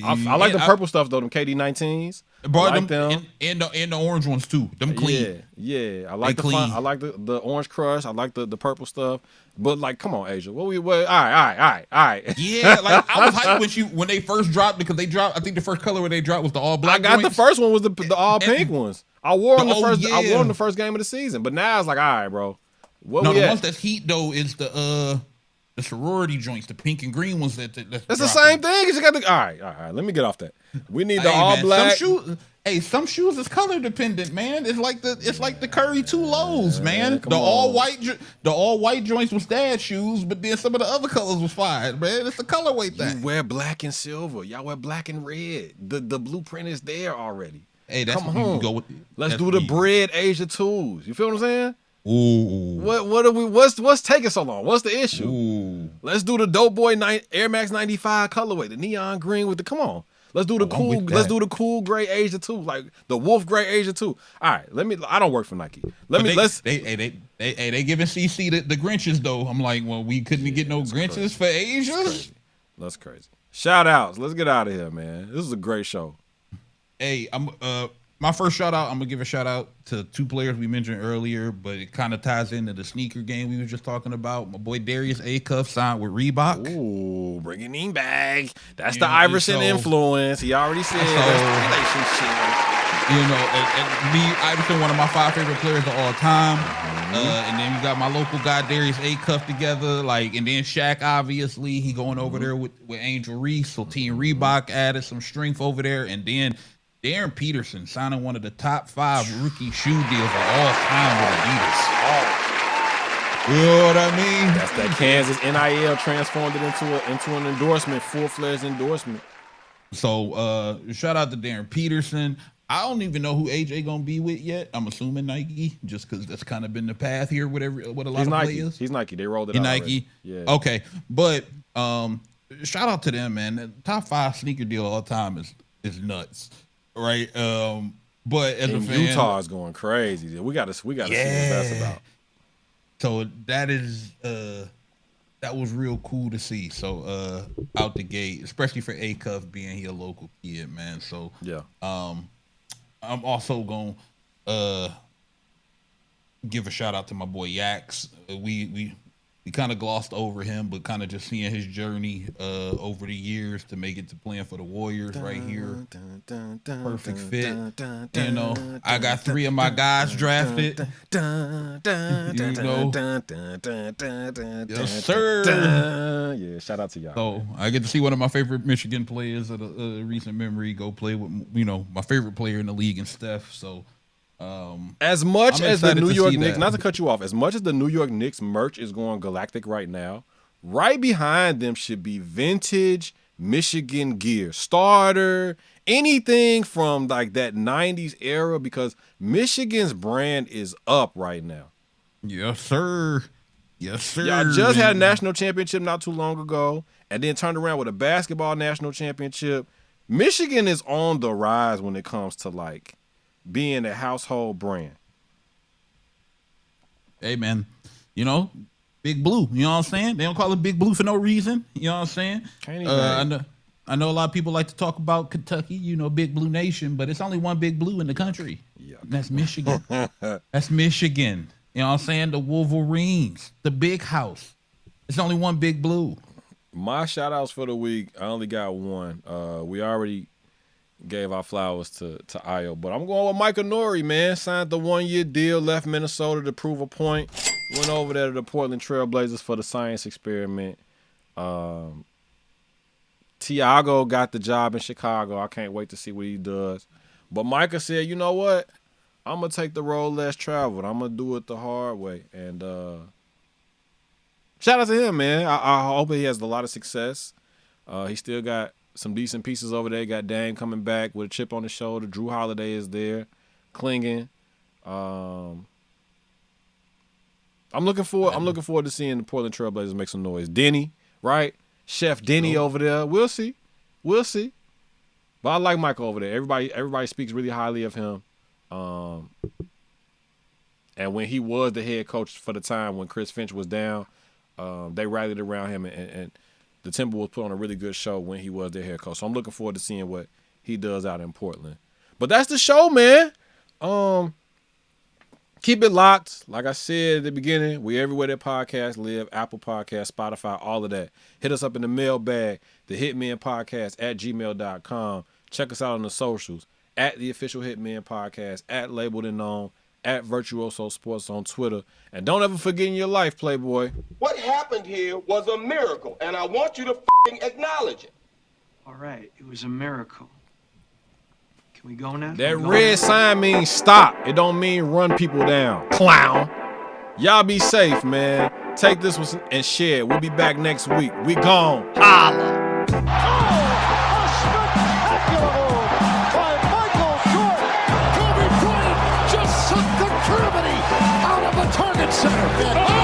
I like the purple stuff though. Them KD19s. I like them.
And the orange ones too. Them clean.
Yeah. I like I like the orange crush. I like the purple stuff. But like, come on, Asia. All right.
Yeah, like I was hyped when they first dropped because they dropped. I think the first color where they dropped was the all black.
I got the first one was the all pink ones. I wore them I wore them the first game of the season. But now it's like, all right, bro.
The ones that's heat though is the sorority joints, the pink and green ones that's
the same thing. You got all right. Let me get off that. We need the all black.
Some shoes is color dependent, man. It's like the Curry 2 lows, man. The all white joints was dad shoes, but then some of the other colors was fine, man. It's the colorway thing.
You wear black and silver. Y'all wear black and red. The blueprint is there already.
Hey, that's what you can go with.
Let's do the bread Asia tools. You feel what I'm saying?
Ooh.
What's taking so long? What's the issue?
Ooh.
Let's do the Dope Boy Air Max 95 colorway, the neon green with the come on. Let's do the cool. Let's do the cool gray Asia too, like the wolf gray Asia too. All right, I don't work for Nike. They
giving CC the Grinches though. I'm like, well, we couldn't get no Grinches for Asians.
That's crazy. Shout outs. Let's get out of here, man. This is a great show.
Hey, my first shout out, I'm gonna give a shout out to two players we mentioned earlier, but it kind of ties into the sneaker game we were just talking about. My boy Darius Acuff signed with Reebok.
Ooh, bringing him back. That's the Iverson influence. He already said that's the relationship.
And me, Iverson, one of my 5 favorite players of all time. And then you got my local guy Darius Acuff together, and then Shaq, obviously, he going over there with Angel Reese. So Team Reebok added some strength over there, and then Darren Peterson signing one of the top 5 rookie shoe deals of all time with Adidas. You know what I mean?
That's that Kansas NIL transformed it into an endorsement, full-fledged endorsement.
So shout out to Darren Peterson. I don't even know who AJ gonna be with yet. I'm assuming Nike, just because that's kind of been the path here with a lot of players.
He's Nike. They rolled it out.
Nike.
Yeah.
Okay, but shout out to them, man. The top 5 sneaker deal of all time is nuts. Right, but as a fan,
Utah is going crazy. We got to see what that's about.
So that was real cool to see. So out the gate, especially for Acuff being he a local kid, man. So
yeah,
I'm also gonna give a shout out to my boy Yax. We we kind of glossed over him, but kind of just seeing his journey over the years to make it to playing for the Warriors right here. Perfect fit. You know, I got 3 of my guys drafted. You know. Yes, sir.
Yeah, shout out to y'all.
So I get to see one of my favorite Michigan players of the recent memory go play with, you know, my favorite player in the league and Steph. So
as much as the New York Knicks, not to cut you off, as much as the New York Knicks merch is going galactic right now, right behind them should be vintage Michigan gear, starter, anything from like that 90s era, because Michigan's brand is up right now.
Yes, sir. Yes, sir.
Y'all just had a national championship not too long ago, and then turned around with a basketball national championship. Michigan is on the rise when it comes to like being a household brand.
Hey, man, you know, Big Blue, you know what I'm saying? They don't call it Big Blue for no reason. You know what I'm saying? I know a lot of people like to talk about Kentucky, you know, Big Blue Nation, but it's only one Big Blue in the country. Yep. That's Michigan. That's Michigan. You know what I'm saying? The Wolverines, the Big House. It's only one Big Blue.
My shout-outs for the week, I only got one. We already gave our flowers to Ayo, but I'm going with Micah Nori, man. Signed the 1-year deal, left Minnesota to prove a point. Went over there to the Portland Trail Blazers for the science experiment. Tiago got the job in Chicago. I can't wait to see what he does. But Micah said, you know what? I'm going to take the road less traveled. I'm going to do it the hard way. And shout out to him, man. I hope he has a lot of success. He still got some decent pieces over there. Got Dame coming back with a chip on his shoulder. Drew Holiday is there, clinging. I'm looking forward to seeing the Portland Trail Blazers make some noise. Denny, right? Chef Denny over there. We'll see. But I like Michael over there. Everybody speaks really highly of him. And when he was the head coach for the time when Chris Finch was down, they rallied around him, and the Timberwolves put on a really good show when he was their head coach. So I'm looking forward to seeing what he does out in Portland. But that's the show, man. Keep it locked. Like I said at the beginning, we everywhere that podcasts live, Apple Podcasts, Spotify, all of that. Hit us up in the mailbag, the Hitmen Podcast at gmail.com. Check us out on the socials, at the official Hitmen Podcast, at Labeled and Known, at Virtuoso Sports on Twitter. And don't ever forget in your life, Playboy,
what happened here was a miracle, and I want you to acknowledge it.
All right, it was a miracle. Can we go now?
That red sign means stop. It don't mean run people down. Clown. Y'all be safe, man. Take this one and share it. We'll be back next week. We gone. Holla.
Target center.